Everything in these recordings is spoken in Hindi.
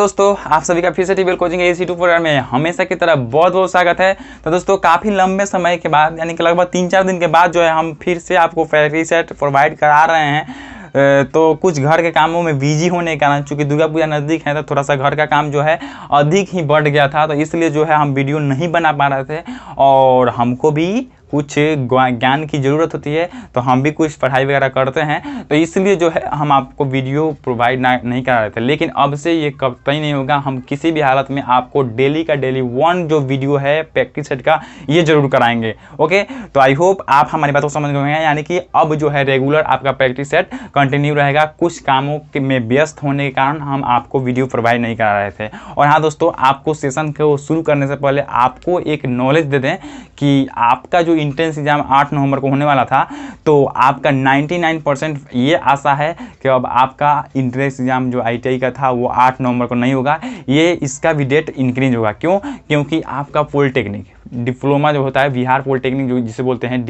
दोस्तों, आप सभी का फिर से टीबीएल कोचिंग एसी 2 प्रोग्राम में हमेशा की तरह बहुत बहुत स्वागत है। तो दोस्तों, काफ़ी लंबे समय के बाद यानी कि लगभग 3-4 दिन के बाद जो है हम फिर से आपको प्रैक्टिस सेट प्रोवाइड करा रहे हैं। तो कुछ घर के कामों में बिजी होने के कारण, चूँकि दुर्गा पूजा नज़दीक है, तो थोड़ा सा घर का काम जो है अधिक ही बढ़ गया था, तो इसलिए जो है हम वीडियो नहीं बना पा रहे थे। और हमको भी कुछ ज्ञान की ज़रूरत होती है, तो हम भी कुछ पढ़ाई वगैरह करते हैं, तो इसलिए जो है हम आपको वीडियो प्रोवाइड नहीं करा रहे थे। लेकिन अब से ये कतई नहीं होगा, हम किसी भी हालत में आपको डेली का डेली वन जो वीडियो है प्रैक्टिस सेट का, ये जरूर कराएंगे। ओके, तो आई होप आप हमारी बातों को समझ गए हैं। यानी कि अब जो है रेगुलर आपका प्रैक्टिस सेट कंटिन्यू रहेगा। कुछ कामों में व्यस्त होने के कारण हम आपको वीडियो प्रोवाइड नहीं करा रहे थे। और हाँ दोस्तों, आपको सेशन को शुरू करने से पहले आपको एक नॉलेज दे दें कि आपका जो इंट्रेंस एग्जाम 8 नवंबर को होने वाला था, तो आपका 99% ये आशा है कि अब आपका इंट्रेंस एग्जाम जो आईटीआई का था वो 8 नवंबर को नहीं होगा, ये इसका भी डेट इंक्रीज होगा। क्यों? क्योंकि आपका पॉलिटेक्निक डिप्लोमा जो होता है, बिहार पॉलिटेक्निक जो जिसे बोलते हैं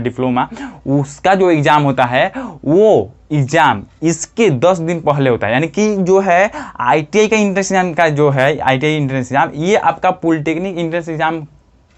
डिप्लोमा, उसका जो एग्ज़ाम होता है वो एग्ज़ाम इसके 10 दिन पहले होता है। यानी कि जो है आईटीआई का इंट्रेंस एग्जाम का जो है आईटीआई इंट्रेंस एग्जाम, ये आपका पॉलिटेक्निक इंट्रेंस एग्जाम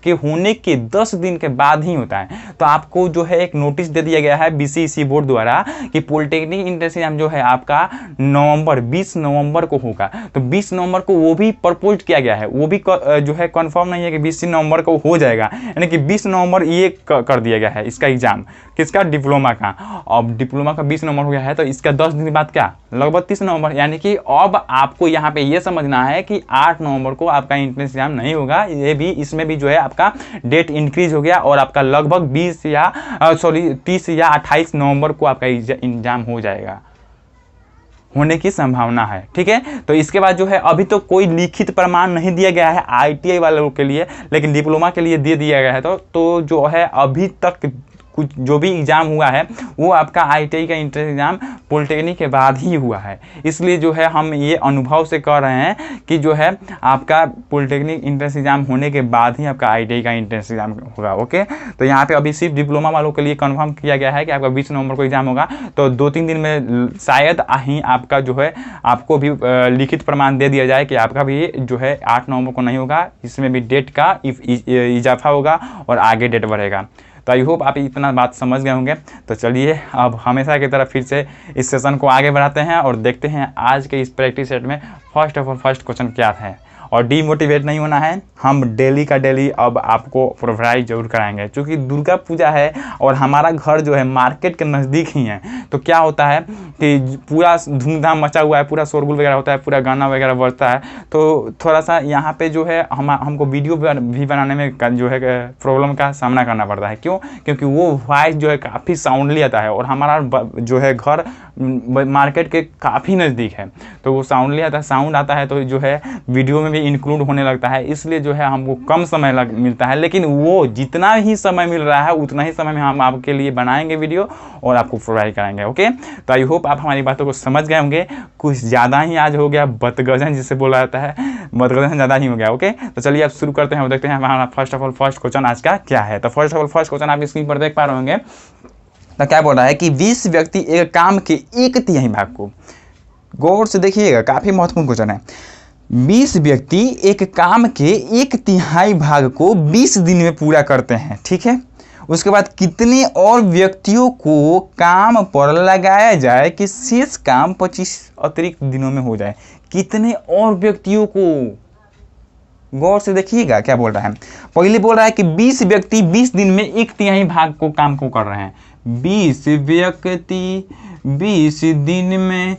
के होने के 10 दिन के बाद ही होता है। तो आपको जो है एक नोटिस दे दिया गया है बीसीईसी बोर्ड द्वारा कि पॉलिटेक्निक इंट्रेंस एग्जाम जो है आपका 20 नवंबर को होगा। तो 20 नवंबर को वो भी प्रपोज किया गया है, वो भी जो है कंफर्म नहीं है कि 20 नवंबर को हो जाएगा। यानी कि 20 नवंबर ये कर दिया गया है इसका एग्जाम, किसका? डिप्लोमा का। अब डिप्लोमा का 20 नवंबर हो गया है, तो इसका 10 दिन बाद क्या? लगभग 30 नवंबर। यानी कि अब आपको यहाँ पे ये समझना है कि 8 नवंबर को आपका इंट्रेंस एग्जाम नहीं होगा। ये भी, इसमें भी जो है आपका डेट इंक्रीज हो गया और आपका लगभग 30 या 28 नवंबर को आपका एग्जाम हो जाएगा, होने की संभावना है। ठीक है, तो इसके बाद जो है अभी तो कोई लिखित प्रमाण नहीं दिया गया है आईटीआई वालों के लिए, लेकिन डिप्लोमा के लिए दे दिया गया है। तो जो है अभी तक कुछ जो भी एग्ज़ाम हुआ है वो आपका आईटीआई का इंट्रेंस एग्ज़ाम पॉलिटेक्निक के बाद ही हुआ है। इसलिए जो है हम ये अनुभव से कह रहे हैं कि जो है आपका पॉलिटेक्निक इंट्रेंस एग्ज़ाम होने के बाद ही आपका आईटीआई का इंट्रेंस एग्ज़ाम होगा। ओके, तो यहाँ पे अभी सिर्फ डिप्लोमा वालों के लिए कंफर्म किया गया है कि आपका 20 नवंबर को एग्ज़ाम होगा। तो 2-3 दिन में शायद ही आपका जो है आपको भी लिखित प्रमाण दे दिया जाए कि आपका भी जो है 8 नवंबर को नहीं होगा। इसमें भी डेट का इजाफा होगा और आगे डेट बढ़ेगा। तो आई होप आप इतना बात समझ गए होंगे। तो चलिए अब हमेशा की तरह फिर से इस सेशन को आगे बढ़ाते हैं और देखते हैं आज के इस प्रैक्टिस सेट में फर्स्ट क्वेश्चन क्या है। और डीमोटिवेट नहीं होना है, हम डेली का डेली अब आपको प्रोवाइड जरूर कराएंगे। क्योंकि दुर्गा पूजा है और हमारा घर जो है मार्केट के नज़दीक ही है, तो क्या होता है कि पूरा धूमधाम मचा हुआ है, पूरा शोरगुल वगैरह होता है, पूरा गाना वगैरह बजता है। तो थोड़ा सा यहाँ पे जो है हमको वीडियो भी बनाने में जो है प्रॉब्लम का सामना करना पड़ता है। क्यों? क्योंकि वो वॉइस जो है काफ़ी साउंडली आता है और हमारा जो है घर मार्केट के काफ़ी नज़दीक है, तो वो साउंडली आता है, साउंड आता है, तो जो है वीडियो में भी इंक्लूड होने लगता है। इसलिए जो है हमको कम समय मिलता है, लेकिन वो जितना ही समय मिल रहा है उतना ही समय में हम आपके लिए बनाएंगे वीडियो और आपको प्रोवाइड कराएंगे। ओके, तो आई होप आप हमारी बातों को समझ गए होंगे। कुछ ज़्यादा ही आज हो गया बतगजन, जिसे बोला जाता है, बतगजन ज़्यादा ही हो गया। ओके, तो चलिए आप शुरू करते हैं और देखते हैं हमारा फर्स्ट क्वेश्चन आज का क्या है। तो फर्स्ट क्वेश्चन आप स्क्रीन पर देख पा रहे होंगे। तो क्या बोल रहा है कि 20 व्यक्ति एक काम के 1/3 भाग को, गौर से देखिएगा, काफ़ी महत्वपूर्ण क्वेश्चन है। 20 व्यक्ति एक काम के 1/3 भाग को 20 दिन में पूरा करते हैं। ठीक है, उसके बाद कितने और व्यक्तियों को काम पर लगाया जाए कि शेष काम 25 अतिरिक्त दिनों में हो जाए? कितने और व्यक्तियों को, गौर से देखिएगा क्या बोल रहा है। पहले बोल रहा है कि 20 व्यक्ति 20 दिन में 1/3 भाग को काम को कर रहे हैं। 20 व्यक्ति 20 दिन में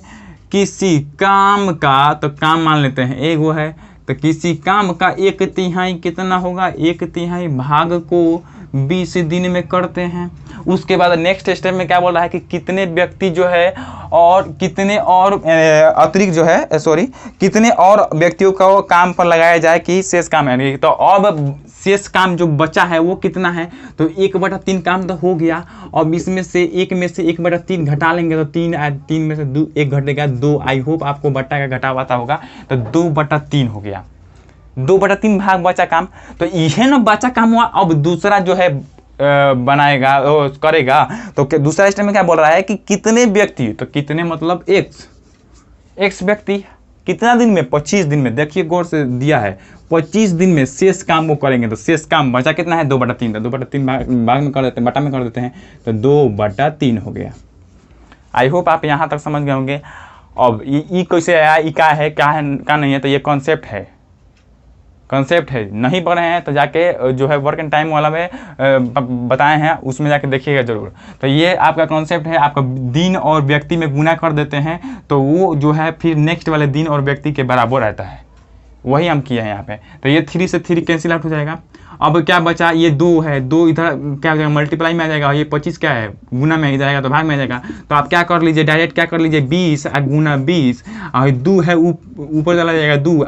किसी काम का, तो काम मान लेते हैं एक वो है, तो किसी काम का 1/3 कितना होगा? 1/3 भाग को 20 दिन में करते हैं। उसके बाद नेक्स्ट स्टेप में क्या बोल रहा है कि कितने व्यक्ति जो है और कितने और अतिरिक्त जो है कितने और व्यक्तियों को काम पर लगाया जाए कि शेष काम है। तो अब शेष काम जो बचा है वो कितना है? तो 1/3 काम तो हो गया। अब इसमें से 1/3 घटा लेंगे तो 3 में से 1 घटेगा 2। आई होप आपको बट्टा का घटा पता होगा, तो 2/3 हो गया। 2/3 भाग बचा काम, तो यह ना बचा काम हुआ। अब दूसरा जो है बनाएगा करेगा, तो दूसरा स्टेप में क्या बोल रहा है कि कितने व्यक्ति, तो कितने मतलब एक्स व्यक्ति कितना दिन में? 25 दिन में। देखिए गौर से दिया है 25 दिन में शेष काम वो करेंगे। तो शेष काम बचा कितना है? 2/3। 2/3 भाग में कर देते हैं, बटा में कर देते हैं, तो 2/3 हो गया। आई होप आप यहाँ तक समझ गए होंगे। अब ई कैसे आया, ई क्या है क्या नहीं है, तो ये कॉन्सेप्ट है, नहीं पढ़े हैं तो जाके जो है वर्क एंड टाइम वाला में बताए हैं, उसमें जाके देखिएगा जरूर। तो ये आपका कॉन्सेप्ट है, आपका दिन और व्यक्ति में गुना कर देते हैं तो वो जो है फिर नेक्स्ट वाले दिन और व्यक्ति के बराबर रहता है, वही हम किए हैं यहाँ पे। तो ये 3 से 3 कैंसिल आउट हो जाएगा। अब क्या बचा? ये 2 है, 2 इधर क्या हो जाएगा? मल्टीप्लाई में आ जाएगा। ये 25 क्या है? गुना में जाएगा तो भाग में आ जाएगा। तो आप क्या कर लीजिए, डायरेक्ट क्या कर लीजिए, 20 गुना 20, और 2 है ऊपर चला जाएगा 2,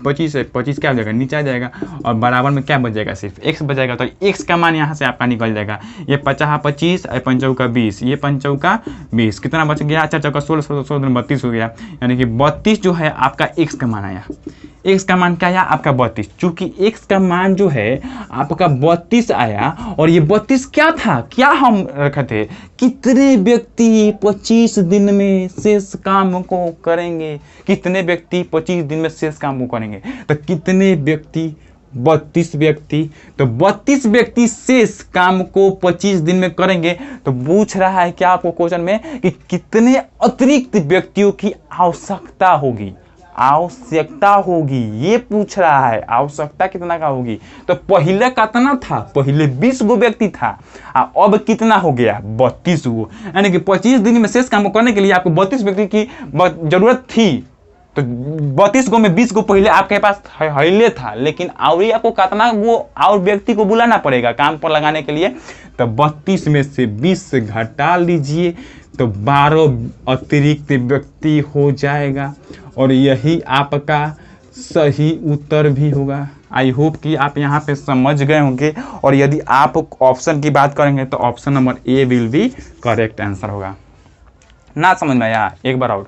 25 है, 25 क्या हो जाएगा? नीचे आ जाएगा। और बराबर में क्या बच जाएगा? सिर्फ x बच जाएगा। तो x का मान यहाँ से आपका निकल जाएगा। ये 50 25, 5 का 20, ये 5 का 20, कितना बच गया? 4 का 16, 16 32 हो गया। यानी कि 32 जो है आपका x का मान आया। x का मान क्या आया? आपका 32। चूंकि x का मान जो है आपका 32 आया, और ये 32 क्या था, क्या हम रखे थे? कितने व्यक्ति 25 दिन में शेष काम को करेंगे? कितने व्यक्ति 25 दिन में शेष काम को करेंगे? तो कितने व्यक्ति? 32 व्यक्ति। तो 32 व्यक्ति शेष काम को 25 दिन में करेंगे। तो पूछ रहा है क्या आपको क्वेश्चन में कि कितने अतिरिक्त व्यक्तियों की आवश्यकता होगी, ये पूछ रहा है। आवश्यकता कितना का होगी? तो पहले कितना था? पहले 20 गो व्यक्ति था, अब कितना हो गया? 32 गो। यानी कि 25 दिन में शेष काम करने के लिए आपको 32 व्यक्ति की जरूरत थी। तो 32 गो में 20 गो पहले आपके पास पहले था, लेकिन और आपको कितना गो और व्यक्ति को बुलाना पड़ेगा काम पर लगाने के लिए? तो 32 में से 20 घटा लीजिए तो 12 अतिरिक्त व्यक्ति हो जाएगा, और यही आपका सही उत्तर भी होगा। आई होप कि आप यहाँ पे समझ गए होंगे। और यदि आप ऑप्शन की बात करेंगे तो option number A will be correct answer होगा। ना समझ में आया? एक बार और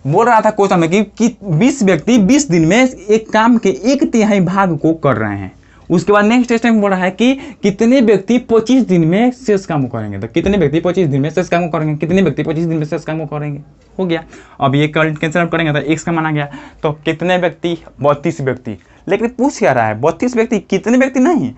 बोल रहा था क्वेश्चन में कि 20 व्यक्ति 20 दिन में एक काम के 1/3 भाग को कर रहे हैं। उसके बाद नेक्स्ट स्टेप में बोल रहा है कि कितने व्यक्ति 25 दिन में शेष काम को करेंगे। तो कितने व्यक्ति 25 दिन में शेष काम को करेंगे? कितने व्यक्ति 25 दिन में शेष काम को करेंगे? हो गया। अब ये कैंसिल आउट करेंगे तो x का मान आ गया। तो कितने व्यक्ति? 32 व्यक्ति। लेकिन पूछ क्या रहा है? 32 व्यक्ति, कितने व्यक्ति नहीं,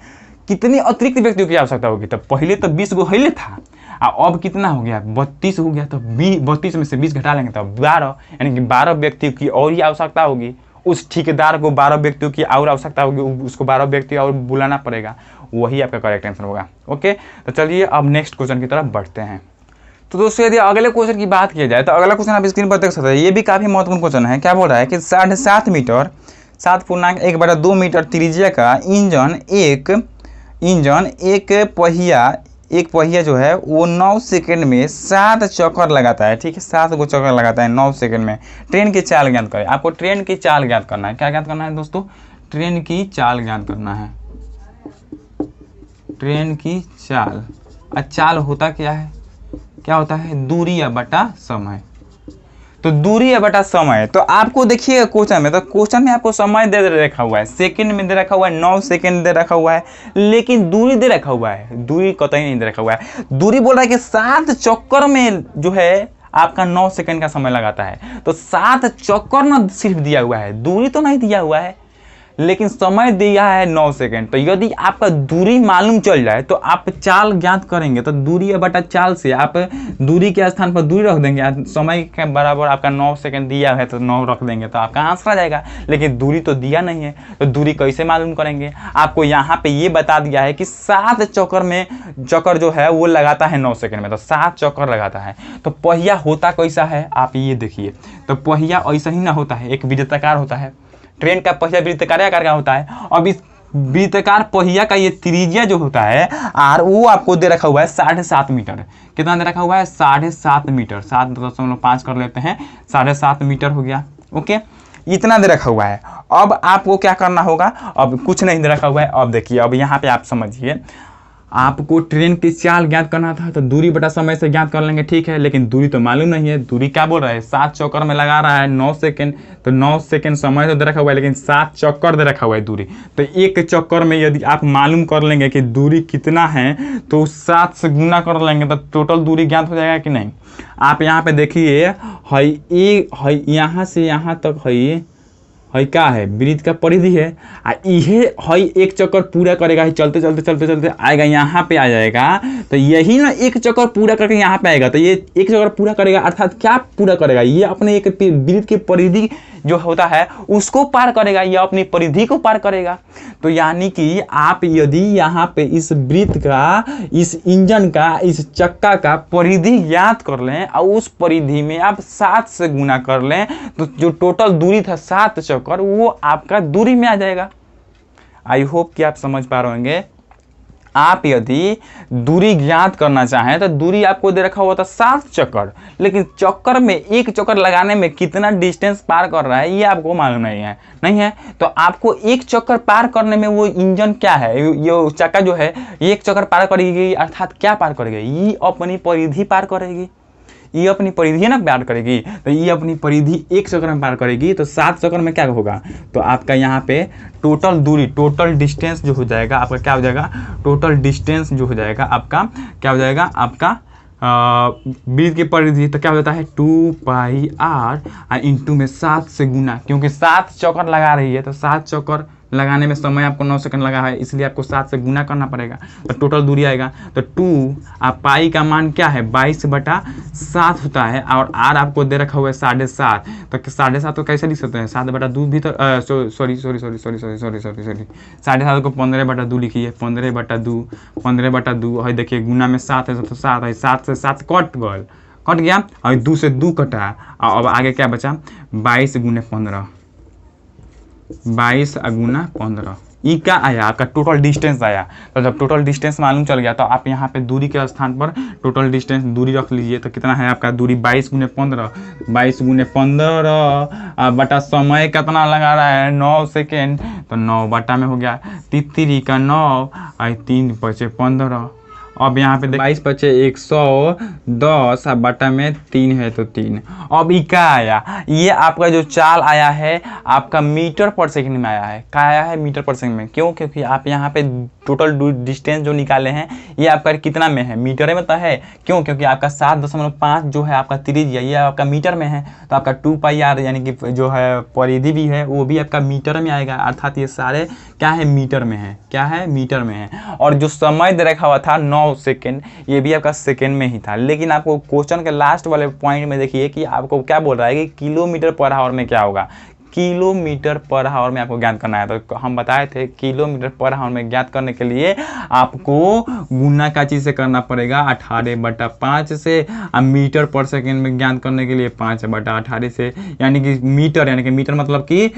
कितने अतिरिक्त व्यक्तियों की आवश्यकता होगी? तो पहले तो 20 गो पहले था, अब कितना हो गया? 32 हो गया। तो 32 में से 20 घटा लेंगे तो 12, यानी कि 12 व्यक्तियों की और ही आवश्यकता होगी। उस ठेकेदार को 12 व्यक्तियों की और आवश्यकता होगी, उसको 12 व्यक्ति और बुलाना पड़ेगा। वही आपका करेक्ट आंसर होगा। ओके, तो चलिए अब नेक्स्ट क्वेश्चन की तरफ बढ़ते हैं। तो दोस्तों यदि अगले क्वेश्चन की बात की जाए तो अगला क्वेश्चन आप स्क्रीन पर देख सकते हैं। ये भी काफ़ी महत्वपूर्ण क्वेश्चन है। क्या बोल रहा है कि 7.5 मीटर 7.1/2 मीटर त्रिज्या का इंजन एक पहिया जो है वो 9 सेकंड में 7 चक्कर लगाता है। ठीक है, 7 गो चक्कर लगाता है 9 सेकंड में। ट्रेन की चाल ज्ञात करें। आपको ट्रेन की चाल ज्ञात करना है। क्या ज्ञात करना है दोस्तों? ट्रेन की चाल ज्ञात करना है। ट्रेन की चाल। चाल होता क्या है? क्या होता है? दूरी या बटा समय। तो दूरी या बटा समय। तो आपको देखिएगा क्वेश्चन में, तो क्वेश्चन में आपको समय दे रखा हुआ है, सेकंड में दे रखा हुआ है, 9 सेकंड दे रखा हुआ है, लेकिन दूरी दे रखा हुआ है, दूरी कतई नहीं दे रखा हुआ है। दूरी बोल रहा है कि 7 चक्कर में जो है आपका 9 सेकंड का समय लगाता है। तो 7 चक्कर ना सिर्फ दिया हुआ है, दूरी तो नहीं दिया हुआ है, लेकिन समय दिया है 9 सेकंड। तो यदि आपका दूरी मालूम चल जाए तो आप चाल ज्ञात करेंगे। तो दूरी बटा चाल से आप दूरी के स्थान पर दूरी रख देंगे, समय के बराबर आपका 9 सेकंड दिया है तो 9 रख देंगे तो आपका आंसर आ जाएगा। लेकिन दूरी तो दिया नहीं है, तो दूरी कैसे मालूम करेंगे? आपको यहाँ पे ये बता दिया है कि 7 चक्कर जो है वो लगाता है 9 सेकंड में। तो 7 चक्कर लगाता है। तो पहिया होता कैसा है आप ये देखिए। तो पहिया ऐसा ही ना होता है, एक वृत्ताकार होता है। ट्रेन का पहिया वृत्ताकार आकार का होता है। अब इस वृत्ताकार पहिया का ये त्रिज्या जो होता है आर, वो आपको दे रखा हुआ है 7.5 मीटर। कितना दे रखा हुआ है? 7.5 मीटर। 7.5 कर लेते हैं, 7.5 मीटर हो गया। ओके, इतना दे रखा हुआ है। अब आपको क्या करना होगा? अब कुछ नहीं दे रखा हुआ है। अब देखिए, अब यहाँ पे आप समझिए, आपको ट्रेन की चाल ज्ञात करना था तो दूरी बटा समय से ज्ञात कर लेंगे, ठीक है, लेकिन दूरी तो मालूम नहीं है। दूरी क्या बोल रहा है, 7 चक्कर में लगा रहा है 9 सेकंड, तो 9 सेकंड समय तो दे रखा हुआ है, लेकिन 7 चक्कर दे रखा हुआ है दूरी। तो एक चक्कर में यदि आप मालूम कर लेंगे कि दूरी कितना है तो 7 से गुना कर लेंगे तो टोटल दूरी ज्ञात हो जाएगा कि नहीं। आप यहाँ पे देखिए, है यहाँ से यहाँ तक है क्या है, वृत्त का परिधि है। ये है एक चक्कर पूरा करेगा, चलते चलते चलते चलते आएगा यहाँ पे आ जाएगा। तो यही ना एक चक्कर पूरा करके यहाँ पे आएगा, तो ये एक चक्कर पूरा करेगा, अर्थात क्या पूरा करेगा, ये अपने एक वृत्त की परिधि जो होता है उसको पार करेगा, ये अपनी परिधि को पार करेगा। तो यानी कि आप यदि यहाँ पे इस वृत्त का, इस इंजन का, इस चक्का का परिधि ज्ञात कर लें और उस परिधि में आप 7 से गुना कर लें तो जो टोटल दूरी था 7 चक्कर वो आपका दूरी में आ जाएगा। आई होप कि आप समझ पा रहे होंगे। आप यदि दूरी ज्ञात करना चाहें तो दूरी आपको दे रखा हुआ था 7 चक्कर, लेकिन चक्कर में एक चक्कर लगाने में कितना डिस्टेंस पार कर रहा है ये आपको मालूम नहीं है। तो आपको एक चक्कर पार करने में वो इंजन क्या है, ये चक्का जो है एक चक्कर पार करेगी, अर्थात क्या पार करेगी, ये अपनी परिधि पार करेगी। ये अपनी परिधि ना पार करेगी, तो ये अपनी परिधि एक चक्कर में पार करेगी, तो 7 चक्कर में क्या होगा, तो आपका यहाँ पे टोटल दूरी, टोटल डिस्टेंस जो हो जाएगा आपका क्या हो जाएगा, टोटल डिस्टेंस जो हो जाएगा आपका क्या हो जाएगा, आपका वृत्त की परिधि तो क्या हो जाता है 2πr इंटू में 7 से गुना, क्योंकि 7 चक्कर लगा रही है तो 7 चक्कर लगाने में समय आपको 9 सेकंड लगा है, इसलिए आपको 7 से गुना करना पड़ेगा, तो टोटल दूरी आएगा। तो 2 पाई का मान क्या है 22/7 होता है, और आर आपको दे रखा हुआ है 7.5, तो 7.5 तो कैसे लिख सकते हैं 7/2 भी तो सॉरी 7.5 को 15/2 लिखिए, 15/2 है, देखिए गुना में 7 है तो 7 है, 7 से 7 कट गया और 2 से 2 कटा, अब आगे क्या बचा 22 गुने 15, 22 गुना 15, ई क्या आया आपका टोटल डिस्टेंस आया। तो जब टोटल डिस्टेंस मालूम चल गया तो आप यहाँ पे दूरी के स्थान पर टोटल डिस्टेंस दूरी रख लीजिए, तो कितना है आपका दूरी 22 गुने 15, 22 गुने 15 बटा समय कितना लगा रहा है 9 सेकेंड, तो 9 बटा में हो गया 3 का 9 और 3 बचे 15। अब यहाँ पे 22 बचे 110 बटा में 3 है तो 3। अब ये क्या आया, ये आपका जो चाल आया है आपका मीटर पर सेकंड में आया है। क्या आया है मीटर पर सेकंड में, क्यों, क्योंकि आप यहाँ पे टोटल डिस्टेंस जो निकाले हैं ये आपका कितना में है, मीटर में तो है, क्यों, क्योंकि आपका 7.5 जो है आपका त्रिज्या ये आपका मीटर में है, तो आपका 2πr यानी कि जो है परिधि भी है वो भी आपका मीटर में आएगा, अर्थात ये सारे क्या है मीटर में है, क्या है मीटर में है। और जो समय दे रखा हुआ था 9 सेकेंड ये भी आपका सेकेंड में ही था, लेकिन आपको क्वेश्चन के लास्ट वाले पॉइंट में देखिए कि आपको क्या बोल रहा है कि किलोमीटर पर आवर में क्या होगा, किलोमीटर पर आवर में आपको ज्ञात करना है। तो हम बताए थे किलोमीटर पर आवर में ज्ञात करने के लिए आपको गुना का चीज़ से करना पड़ेगा 18/5 से, और मीटर पर सेकेंड में ज्ञात करने के लिए 5/18 से, यानी कि मीटर मतलब कि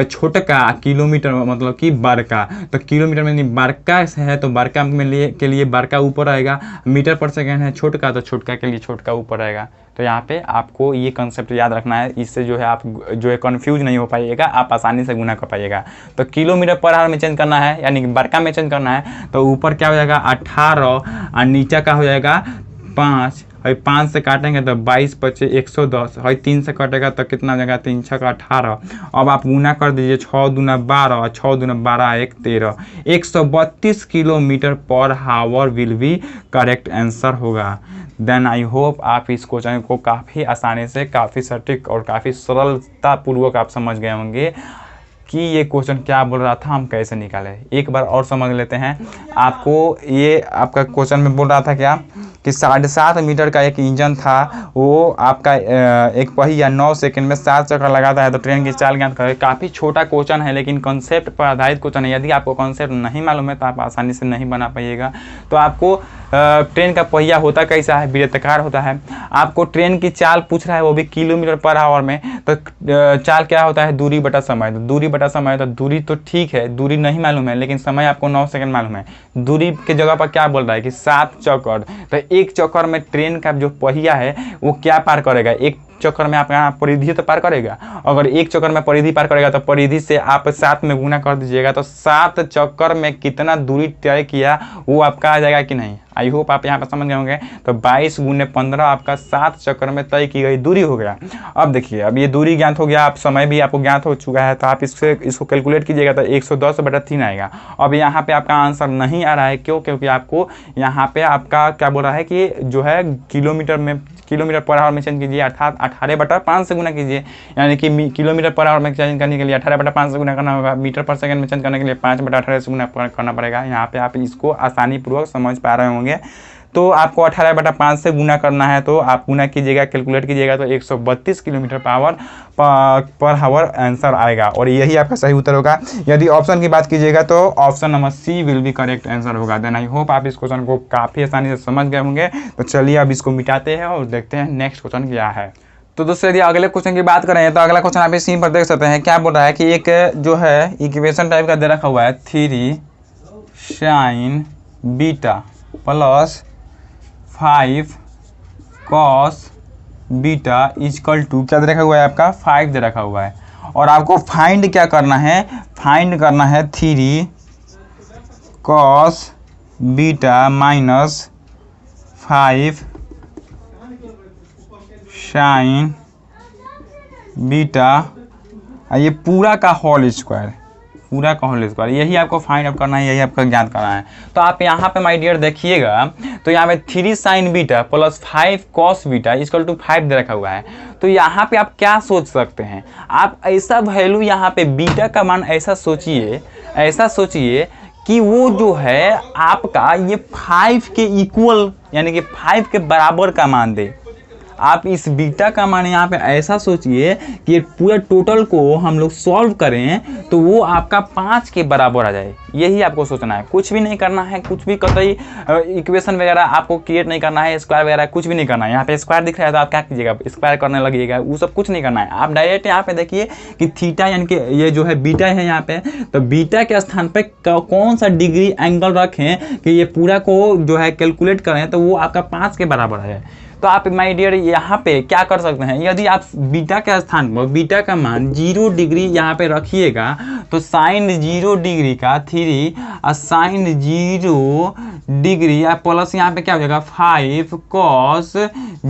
छोटका, किलोमीटर मतलब कि बड़का, तो किलोमीटर में बड़का है तो बड़का के लिए बड़का ऊपर आएगा, मीटर पर सेकेंड है छोटका तो छोटका के लिए छोटका ऊपर आएगा। तो यहाँ पे आपको ये कंसेप्ट याद रखना है, इससे जो है आप जो है कंफ्यूज नहीं हो पाइएगा, आप आसानी से गुना कर पाइएगा। तो किलोमीटर पर आवर में चेंज करना है यानी कि बड़का में चेंज करना है, तो ऊपर क्या हो जाएगा 18 और नीचे का हो जाएगा 5, और 5 से काटेंगे तो 22 बचे 110, और 3 से कटेगा तो कितना हो जाएगा 3 6 18। अब आप गुना कर दीजिए 6 दूना 12 और 6 दूना 12 1 13, 132 kilometre per hour will be correct answer होगा। देन आई होप आप इस क्वेश्चन को काफ़ी आसानी से, काफ़ी सटीक और काफ़ी सरलतापूर्वक आप समझ गए होंगे कि ये क्वेश्चन क्या बोल रहा था, हम कैसे निकाले। एक बार और समझ लेते हैं। आपको ये आपका क्वेश्चन में बोल रहा था क्या कि 7.5 मीटर का एक इंजन था, वो आपका एक पहिया 9 सेकंड में 7 चक्कर लगाता है, तो ट्रेन की चाल ज्ञात करें। काफ़ी छोटा क्वेश्चन है लेकिन कॉन्सेप्ट पर आधारित क्वेश्चन है। यदि आपको कॉन्सेप्ट नहीं मालूम है तो आप आसानी से नहीं बना पाइएगा। तो आपको ट्रेन का पहिया होता कैसा है, वृत्ताकार होता है। आपको ट्रेन की चाल पूछ रहा है वो भी किलोमीटर पर आवर में, तो चाल क्या होता है दूरी बटा समय। तो दूरी बटा समय, तो दूरी तो ठीक है, दूरी नहीं मालूम है लेकिन समय आपको 9 सेकंड मालूम है। दूरी के जगह पर क्या बोल रहा है कि 7 चक्कर, तो एक चक्कर में ट्रेन का जो पहिया है वो क्या पार करेगा, एक चक्कर में आपका परिधि तो पार करेगा। अगर एक चक्कर में परिधि पार करेगा तो परिधि से आप 7 में गुना कर दीजिएगा, तो 7 चक्कर में कितना दूरी तय किया वो आपका आ जाएगा कि नहीं। आई होप आप यहाँ पर समझ गए होंगे। तो 22 गुने 15 आपका 7 चक्कर में तय की गई दूरी हो गया। अब देखिए, अब ये दूरी ज्ञात हो गया, आप समय भी आपको ज्ञात हो चुका है, तो आप इसको कैलकुलेट कीजिएगा तो 110/3 आएगा। अब यहाँ पे आपका आंसर नहीं आ रहा है, क्यों? क्योंकि आपको यहाँ पे आपका क्या बोल रहा है कि जो है किलोमीटर पर आवर में चेंज कीजिए, अर्थात 18/5 से गुना कीजिए, यानी कि किलोमीटर पर आवर में चेंज करने के लिए 18/5 से गुना करना होगा, मीटर पर सेकंड में चेंज करने के लिए 5/18 से गुना करना पड़ेगा। यहाँ पे आप इसको आसानी पूर्वक समझ पा रहे होंगे। तो आपको 18/5 से गुना करना है, तो आप गुना कीजिएगा, कैलकुलेट कीजिएगा तो 132 किलोमीटर पर आवर आंसर आएगा, और यही आपका सही उत्तर होगा। यदि ऑप्शन की बात कीजिएगा तो option number C will be correct answer होगा। देन आई होप आप इस क्वेश्चन को काफ़ी आसानी से समझ गए होंगे। तो चलिए अब इसको मिटाते हैं और देखते हैं नेक्स्ट क्वेश्चन क्या है। तो दोस्तों यदि अगले क्वेश्चन की बात करें तो अगला क्वेश्चन आप इस स्क्रीन पर देख सकते हैं। क्या बोल रहा है कि एक जो है इक्वेशन टाइप का दे रखा हुआ है, 3 sin beta plus 5 cos beta equal to क्या दे रखा हुआ है आपका 5 दे रखा हुआ है, और आपको फाइंड क्या करना है, फाइंड करना है 3 cos beta minus 5 sin beta, ये पूरा का होल स्क्वायर, यही आपको फाइंड अप करना है, यही आपको ज्ञात करना है। तो आप यहाँ पे माय डियर देखिएगा, तो यहाँ पे 3 sin beta plus 5 cos beta equal to 5 दे रखा हुआ है। तो यहाँ पे आप क्या सोच सकते हैं, आप ऐसा वैल्यू यहाँ पे बीटा का मान ऐसा सोचिए कि वो जो है आपका ये 5 के इक्वल, यानी कि 5 के बराबर का मान दे। आप इस बीटा का मान यहाँ पे ऐसा सोचिए कि पूरा टोटल को हम लोग सॉल्व करें तो वो आपका 5 के बराबर आ जाए। यही आपको सोचना है, कुछ भी नहीं करना है, कुछ भी कतई इक्वेशन वगैरह आपको क्रिएट नहीं करना है, स्क्वायर वगैरह कुछ भी नहीं करना है। यहाँ पे स्क्वायर दिख रहा है तो आप क्या कीजिएगा, स्क्वायर करने लगिएगा, वो सब कुछ नहीं करना है। आप डायरेक्ट यहाँ पे देखिए कि थीटा यानी कि ये जो है बीटा है यहाँ पे, तो बीटा के स्थान पे कौन सा डिग्री एंगल रखें कि ये पूरा को जो है कैलकुलेट करें तो वो आपका 5 के बराबर है। तो आप माय डियर यहाँ पे क्या कर सकते हैं, यदि आप बीटा के स्थान पर बीटा का मान 0 डिग्री यहाँ पे रखिएगा तो साइन 0 डिग्री का 3 और साइन 0 डिग्री या प्लस यहाँ पे क्या हो जाएगा 5 cos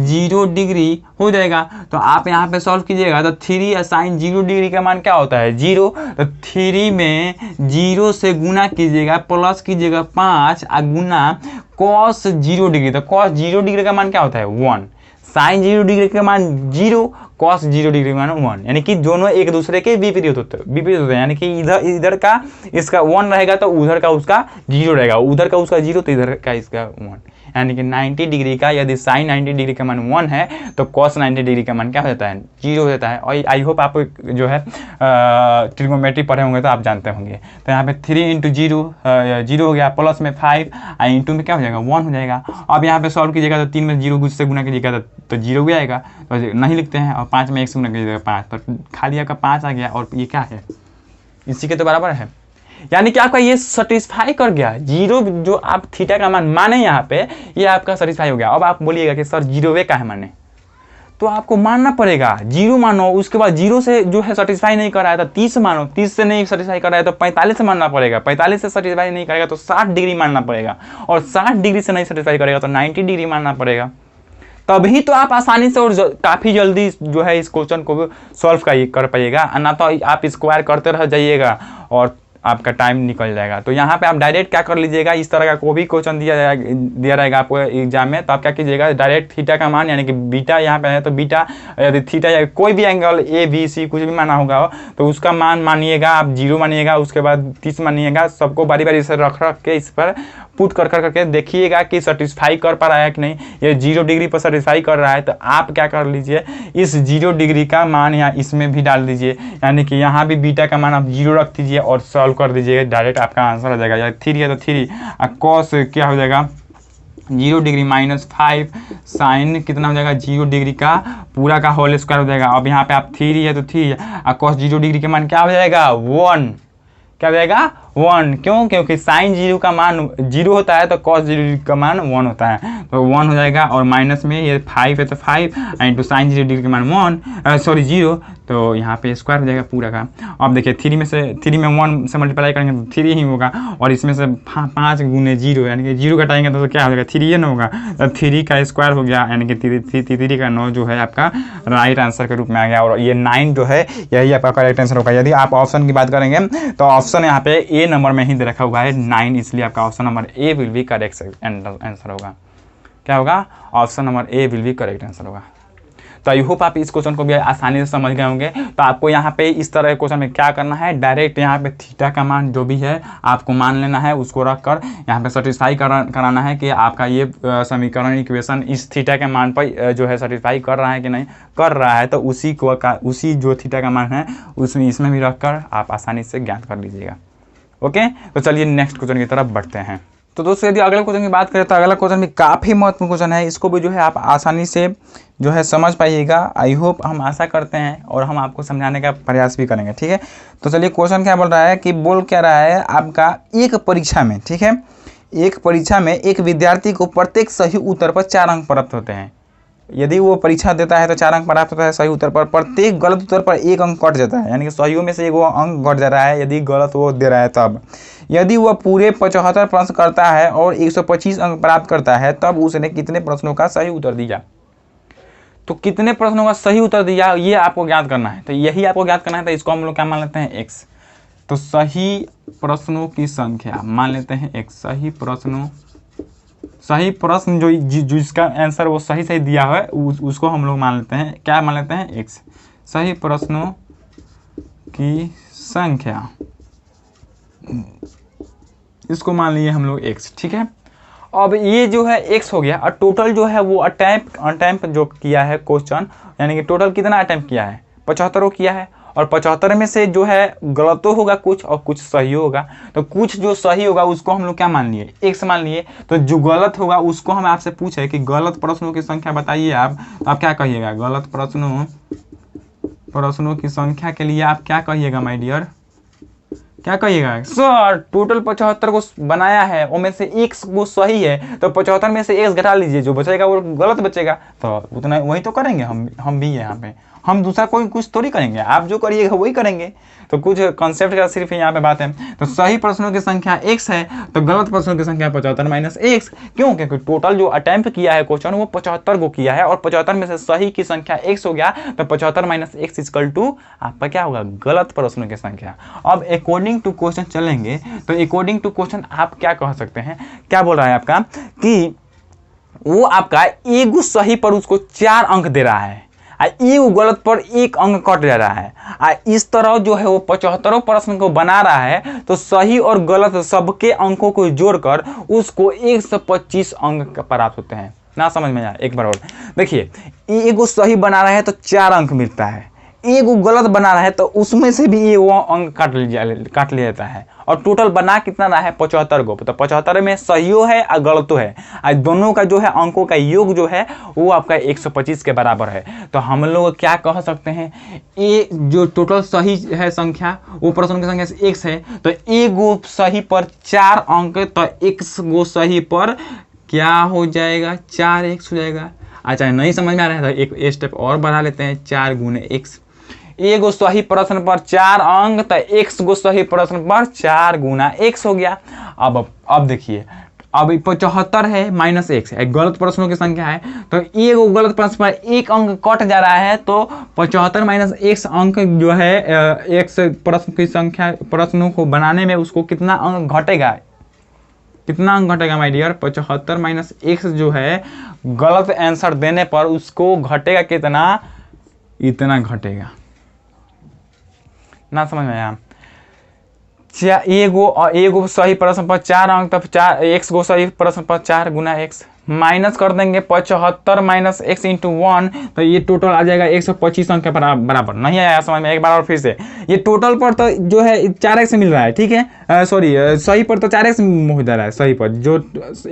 0 डिग्री हो जाएगा। तो आप यहाँ पे सॉल्व कीजिएगा तो 3 और साइन 0 डिग्री का मान क्या होता है 0, तो 3 में 0 से गुना कीजिएगा, प्लस कीजिएगा 5 और गुना cos 0 डिग्री, तो cos 0 डिग्री का मान क्या होता है 1, साइन 0 डिग्री का मान 0, cos 0 डिग्री का मान 1, यानी कि दोनों एक दूसरे के विपरीत होते हैं। यानी कि इधर का इसका 1 रहेगा तो उधर का उसका 0 रहेगा, उधर का उसका 0 तो इधर का इसका 1, यानी कि 90 डिग्री का यदि साइन 90 डिग्री का मान 1 है तो cos 90 डिग्री का मान क्या हो जाता है 0 हो जाता है। और आई होप आप जो है ट्रिग्नोमेट्री पढ़े होंगे तो आप जानते होंगे। तो यहाँ पे 3 × 0 हो गया, प्लस में 5 और इंटू में क्या हो जाएगा 1 हो जाएगा। अब यहाँ पे सॉल्व कीजिएगा तो 3 में 0 से गुना कीजिएगा तो 0 भी आएगा, तो नहीं लिखते हैं, और 5 में 1 से गुना कीजिएगा 5, तो खाली आपका 5 आ गया, और ये क्या है इसी के तो बराबर है, यानी कि आपका ये सेटिस्फाई कर गया। 0 जो आप थीटा का मान माने यहाँ पे ये आपका सेटिस्फाई हो गया। अब आप बोलिएगा कि सर 0 वे का है माने, तो आपको मानना पड़ेगा 0 मानो, उसके बाद 0 से जो है सेटिस्फाई नहीं कर रहा है तो 30 मानो, 30 से नहीं सेटिस्फाई कर रहा है तो 45 से मानना पड़ेगा, 45 से सेटिस्फाई नहीं करेगा तो 60 डिग्री मानना पड़ेगा, और 60 डिग्री से नहीं सेटिस्फाई करेगा तो 90 डिग्री मानना पड़ेगा। तभी तो आप आसानी से और काफ़ी जल्दी जो है इस क्वेश्चन को सॉल्व कर पाइएगा, ना तो आप स्क्वायर करते रह जाइएगा और आपका टाइम निकल जाएगा। तो यहाँ पे आप डायरेक्ट क्या कर लीजिएगा, इस तरह का कोई भी क्वेश्चन दिया रहेगा आपको एग्जाम में, तो आप क्या कीजिएगा डायरेक्ट थीटा का मान, यानी कि बीटा यहाँ पे है तो बीटा यदि थीटा या कोई भी एंगल ABC कुछ भी माना होगा तो उसका मान मानिएगा आप 0 मानिएगा, उसके बाद 30 मानिएगा, सबको बारी बारी से रख के इस पर पुट कर करके देखिएगा कि सेटिस्फाई कर पा रहा है कि नहीं। ये 0 डिग्री पर सेटिस्फाई कर रहा है तो आप क्या कर लीजिए इस 0 डिग्री का मान यहाँ इसमें भी डाल दीजिए, यानी कि यहाँ भी बीटा का मान आप 0 रख दीजिए और सॉल्व कर दीजिए, डायरेक्ट आपका आंसर आ जाएगा। या 3 है तो 3 और कॉस क्या हो जाएगा 0 डिग्री माइनस 5 साइन कितना हो जाएगा 0 डिग्री का पूरा का होल स्क्वायर हो जाएगा। अब यहाँ पे आप 3 है तो 3 और कॉस 0 डिग्री का मान क्या हो जाएगा 1, क्या हो जाएगा 1। क्यों? क्योंकि साइन 0 का मान 0 होता है तो कॉस 0 का मान 1 होता है, तो 1 हो जाएगा। और माइनस में ये 5 है तो 5 इंटू साइन 0 डिग्री का मान 0, तो यहाँ पे स्क्वायर हो जाएगा पूरा का। अब देखिए 3 में 1 से मल्टीप्लाई करेंगे तो 3 ही होगा, और इसमें से 5 गुने 0 यानी कि 0 घटाएंगे तो क्या हो जाएगा 3 ना होगा, तो 3 का स्क्वायर हो गया, यानी कि 3 का 9 जो है आपका राइट आंसर के रूप में आ गया। और ये 9 जो है यही आपका करेक्ट आंसर होगा। यदि आप ऑप्शन की बात करेंगे तो ऑप्शन यहाँ पे ए नंबर में ही दे रखा हुआ है 9, इसलिए आपका option number A will be correct answer होगा। क्या होगा? Option number A will be correct answer होगा। तो आई होप आप इस क्वेश्चन को भी आसानी से समझ गए होंगे। तो आपको यहाँ पे इस तरह के क्वेश्चन में क्या करना है, डायरेक्ट यहाँ पे थीटा का मान जो भी है आपको मान लेना है, उसको रख कर यहाँ पे सेटिस्फाई कराना है कि आपका ये समीकरण इक्वेशन इस थीटा के मान पर जो है सेटिस्फाई कर रहा है कि नहीं कर रहा है, तो उसी जो थीटा का मान है उसमें इसमें भी रख कर आप आसानी से ज्ञात कर लीजिएगा। ओके, तो चलिए नेक्स्ट क्वेश्चन की तरफ बढ़ते हैं। तो दोस्तों यदि अगले क्वेश्चन की बात करें तो अगला क्वेश्चन भी काफ़ी महत्वपूर्ण क्वेश्चन है, इसको भी जो है आप आसानी से जो है समझ पाइएगा। आई होप, हम आशा करते हैं, और हम आपको समझाने का प्रयास भी करेंगे। ठीक है, तो चलिए क्वेश्चन क्या बोल रहा है कि बोल क्या रहा है आपका, एक परीक्षा में, ठीक है, एक परीक्षा में एक विद्यार्थी को प्रत्येक सही उत्तर पर 4 अंक प्राप्त होते हैं। यदि वो परीक्षा देता है तो 4 अंक प्राप्त होता है सही उत्तर पर, प्रत्येक गलत उत्तर पर 1 अंक कट जाता है, यानी कि सही में से 1 अंक कट जा रहा है यदि गलत वो दे रहा है तब। यदि वह पूरे 75 प्रश्न करता है और 125 अंक प्राप्त करता है तब उसने कितने प्रश्नों का सही उत्तर दिया। तो कितने प्रश्नों का सही उत्तर दिया ये आपको ज्ञात करना है, तो यही आपको ज्ञात करना है। तो इसको हम लोग क्या मान लेते हैं x, तो सही प्रश्नों की संख्या मान लेते हैं x। सही प्रश्न जो जिसका आंसर वो सही दिया है उसको हम लोग मान लेते हैं, क्या मान लेते हैं x। सही प्रश्नों की संख्या इसको मान लिए हम लोग x। ठीक है, अब ये जो है x हो गया, और टोटल जो है वो अटेम्प्ट जो किया है क्वेश्चन, यानी कि टोटल कितना अटेम्प्ट किया है 75 किया है, और 75 में से जो है गलत तो होगा कुछ और कुछ सही होगा, तो कुछ जो सही होगा उसको हम लोग क्या मान लिए x मान लिए। तो जो गलत होगा उसको हम आपसे पूछे कि गलत प्रश्नों की संख्या बताइए आप, तो आप क्या कहिएगा, गलत प्रश्नों की संख्या के लिए आप क्या कहिएगा माय डियर, क्या कहिएगा सर टोटल 75 को बनाया है उनमें से x वो सही है, तो 75 में से x घटा लीजिए, जो बचेगा वो गलत बचेगा, तो उतना वही तो करेंगे हम भी यहाँ पे, हम दूसरा कोई कुछ थोड़ी करेंगे, आप जो करिएगा वही करेंगे। तो कुछ कॉन्सेप्ट का सिर्फ यहाँ पे बात है। तो सही प्रश्नों की संख्या x है, तो गलत प्रश्नों की संख्या 75 माइनस x। क्यों? क्योंकि टोटल जो अटेम्प्ट किया है क्वेश्चन वो 75 को किया है, और 75 में से सही की संख्या x हो गया, तो 75 माइनस x इक्वल टू आपका क्या होगा, गलत प्रश्नों की संख्या। अब अकॉर्डिंग टू क्वेश्चन चलेंगे, तो अकॉर्डिंग टू क्वेश्चन आप क्या कह सकते हैं, क्या बोल रहा है आपका कि वो आपका एक सही पर उसको 4 अंक दे रहा है, एक गलत पर 1 अंक कट जा रहा है। इस तरह जो है वो 75 प्रश्न को बना रहा है, तो सही और गलत सबके अंकों को जोड़कर उसको 125 अंक प्राप्त होते हैं। ना समझ में आया? एक बार और देखिए, एक सही बना रहा है तो 4 अंक मिलता है, एक गलत बना रहा है तो उसमें से भी वो अंक काट लिया जाता है, और टोटल बना कितना रहा है 75 को, तो 75 में सही है और गलत है, और दोनों का जो है अंकों का योग जो है वो आपका 125 के बराबर है। तो हम लोग क्या कह सकते हैं, ये जो टोटल सही है संख्या वो प्रश्न की संख्या x है, तो एक गो सही पर 4 अंक, तो x गो सही पर क्या हो जाएगा 4x हो जाएगा। अच्छा नहीं समझ में आ रहा है तो एक स्टेप और बढ़ा लेते हैं, 4 गुने x। एक सही प्रश्न पर 4 अंक, तो x गो सही प्रश्न पर 4 गुना x हो गया। अब देखिए, अब 75 है माइनस x है, गलत प्रश्नों की संख्या है, तो एक गलत प्रश्न पर 1 अंक कट जा रहा है, तो 75 माइनस x अंक जो है x प्रश्न की संख्या प्रश्नों को बनाने में उसको कितना अंक घटेगा, कितना अंक घटेगा माय डियर, 75 माइनस x जो है गलत आंसर देने पर उसको घटेगा कितना, इतना घटेगा। ना समझ में आया? एगो सही प्रश्न पर 4 अंक, तब 4 x गो सही प्रश्न पर 4 गुना x, माइनस कर देंगे 75 माइनस x इंटू 1, तो ये टोटल आ जाएगा 125 अंक के बराबर। नहीं आया समझ में? एक बार और फिर से, ये टोटल पर तो जो है 4x मिल रहा है, ठीक है, सॉरी सही पर तो 4x हो जा रहा है, सही पर जो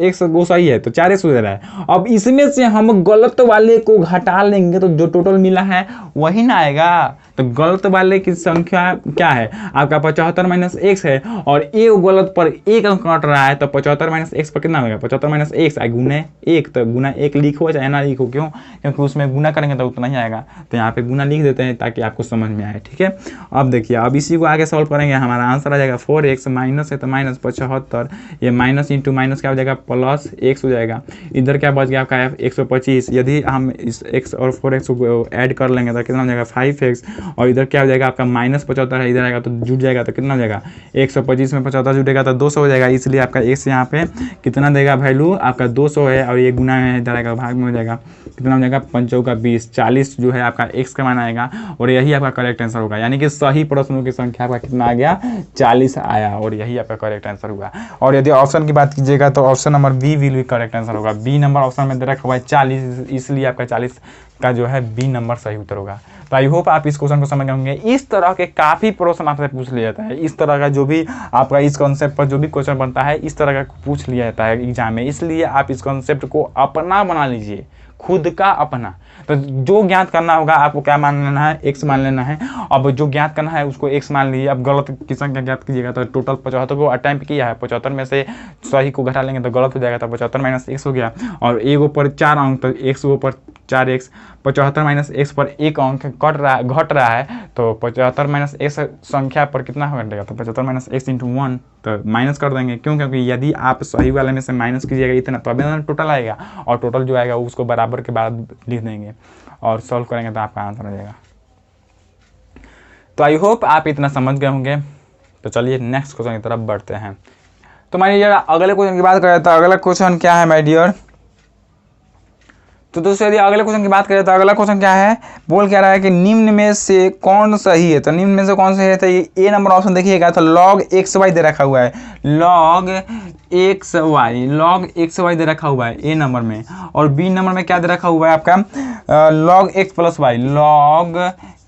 x गो सही है तो 4x हो जा रहा है। अब इसमें से हम गलत वाले को घटा लेंगे तो जो टोटल मिला है वही ना आएगा, तो गलत वाले की संख्या क्या है आपका 75 माइनस एक्स है, और एक गलत पर एक अंक कट रहा है, तो 75 माइनस एक्स पर कितना होगा 75 माइनस एक्स गुना एक, तो गुना एक लिखो चाहे ना लिखो, क्यों, क्योंकि उसमें गुना करेंगे तो उतना ही आएगा, तो यहाँ पे गुना लिख देते हैं ताकि आपको समझ में आए। ठीक है, अब देखिए अब इसी को आगे सॉल्व करेंगे, हमारा आंसर आ जाएगा 4x माइनस है तो माइनस 75, ये माइनस इंटू माइनस क्या हो जाएगा प्लस x हो जाएगा, इधर क्या बच गया आपका 125, यदि हम इस x और 4x को ऐड कर लेंगे तो कितना हो जाएगा 5x, और इधर क्या हो जाएगा आपका माइनस 75 है, इधर आएगा तो जुट जाएगा तो कितना हो जाएगा 125 में 75 जुटेगा तो 200 हो जाएगा, इसलिए आपका x यहाँ पे कितना देगा वैल्यू आपका 200 है, और ये गुना है इधर आएगा भाग में हो जाएगा, कितना हो जाएगा 5 चौका 20, 40 जो है आपका x का मान आएगा, और यही आपका करेक्ट आंसर होगा, यानी कि सही प्रश्नों की संख्या आपका कितना आ गया 40 आया, और यही आपका करेक्ट आंसर हुआ। और यदि ऑप्शन की बात कीजिएगा तो ऑप्शन नंबर बी विल भी करेक्ट आंसर होगा, बी नंबर ऑप्शन में दे रखा हुआ है 40, इसलिए आपका 40 का जो है बी नंबर सही उत्तर होगा। तो आई होप आप इस क्वेश्चन को समझ गए होंगे। इस तरह के काफ़ी प्रश्न आपसे पूछ लिया जाता है, इस तरह का जो भी आपका इस कॉन्सेप्ट पर जो भी क्वेश्चन बनता है इस तरह का पूछ लिया जाता है एग्जाम में, इसलिए आप इस कॉन्सेप्ट को अपना बना लीजिए, खुद का अपना। तो जो ज्ञात करना होगा आपको क्या मान लेना है, x मान लेना है। अब जो ज्ञात करना है उसको x मान लीजिए। अब गलत की संख्या ज्ञात कीजिएगा तो टोटल 75 को अटेम्प्ट किया है, 75 में से सही को घटा लेंगे तो गलत हो जाएगा, तो 75 माइनस x हो गया, और एक ऊपर 4 अंक तो x ऊपर 4x, 75 माइनस x पर एक अंक घट रहा है, तो 75 माइनस x संख्या पर कितना घटेगा, तो 75 माइनस x इंटू 1, तो माइनस कर देंगे, क्यों, क्योंकि यदि आप सही वाले में से माइनस कीजिएगा इतना तो अभी टोटल आएगा, और टोटल जो आएगा उसको बराबर के बाद लिख देंगे और सॉल्व करेंगे तो आपका आंसर हो जाएगा। तो आई होप आप इतना समझ गए होंगे। तो चलिए नेक्स्ट क्वेश्चन की तरफ बढ़ते हैं। तो माय डियर अगले क्वेश्चन की बात करें तो अगला क्वेश्चन क्या है माय डियर, तो दोस्तों यदि अगले क्वेश्चन की बात करें तो अगला क्वेश्चन क्या है, बोल क्या रहा है कि निम्न में से कौन सही है। तो निम्न में से कौन सही है, तो ये ए नंबर ऑप्शन देखिएगा तो log xy दे रखा हुआ है, log xy दे रखा हुआ है ए नंबर में, और बी नंबर में क्या दे रखा हुआ है आपका log x plus y, log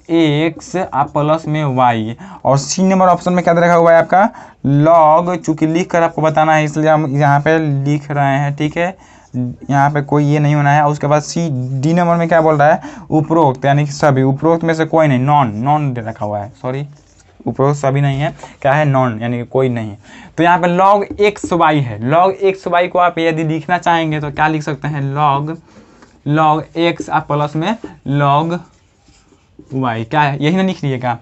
x plus में y, और सी नंबर ऑप्शन में क्या दे रखा हुआ है आपका log, चूंकि लिख कर आपको बताना है इसलिए हम यहाँ पे लिख रहे हैं, ठीक है, यहाँ पे कोई ये नहीं होना है। उसके बाद सी डी नंबर में क्या बोल रहा है उपरोक्त, यानी कि सभी, उपरोक्त में से कोई नहीं, नॉन दे रखा हुआ है, सॉरी उपरोक्त सभी नहीं है, क्या है नॉन, यानी कि कोई नहीं। तो यहाँ पे log xy है, log xy को आप यदि लिखना चाहेंगे तो क्या लिख सकते हैं log x आप प्लस में log y, क्या है यही ना लिख लीजिएगा।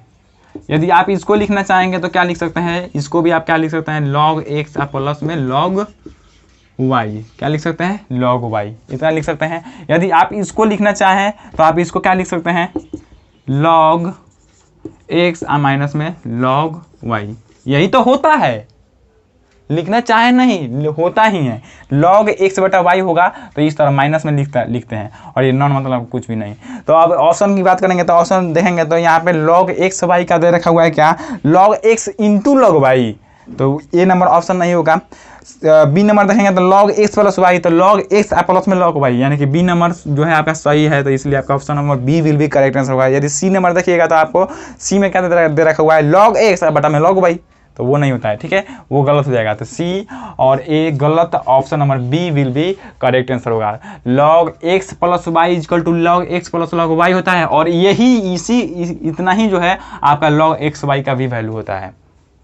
यदि आप इसको लिखना चाहेंगे तो क्या लिख सकते हैं, इसको भी आप क्या लिख सकते हैं log x आप प्लस में log y, क्या लिख सकते हैं log y, इतना लिख सकते हैं। यदि आप इसको लिखना चाहें तो आप इसको क्या लिख सकते हैं log x माइनस में log y, यही तो होता है, लिखना चाहे नहीं होता ही है, log x बटा y होगा तो इस तरह माइनस में लिखते हैं, और ये नॉन मतलब कुछ भी नहीं। तो अब ऑप्शन की बात करेंगे तो ऑप्शन देखेंगे तो यहाँ पे log x y का दे रखा हुआ है क्या log x into log y, तो ये नंबर ऑप्शन नहीं होगा। बी नंबर देखेंगे तो log x प्लस वाई, तो log x प्लस में log y, यानी कि बी नंबर जो है आपका सही है, तो इसलिए आपका option number B will be correct answer होगा। यदि सी नंबर देखिएगा तो आपको सी में क्या दे रखा हुआ है log x बटा में log y, तो वो नहीं होता है, ठीक है, वो गलत हो जाएगा। तो सी और ए गलत, option number B will be correct answer होगा। log x plus y equal to log x plus log y होता है, और यही इतना ही जो है आपका log xy का भी वैल्यू होता है।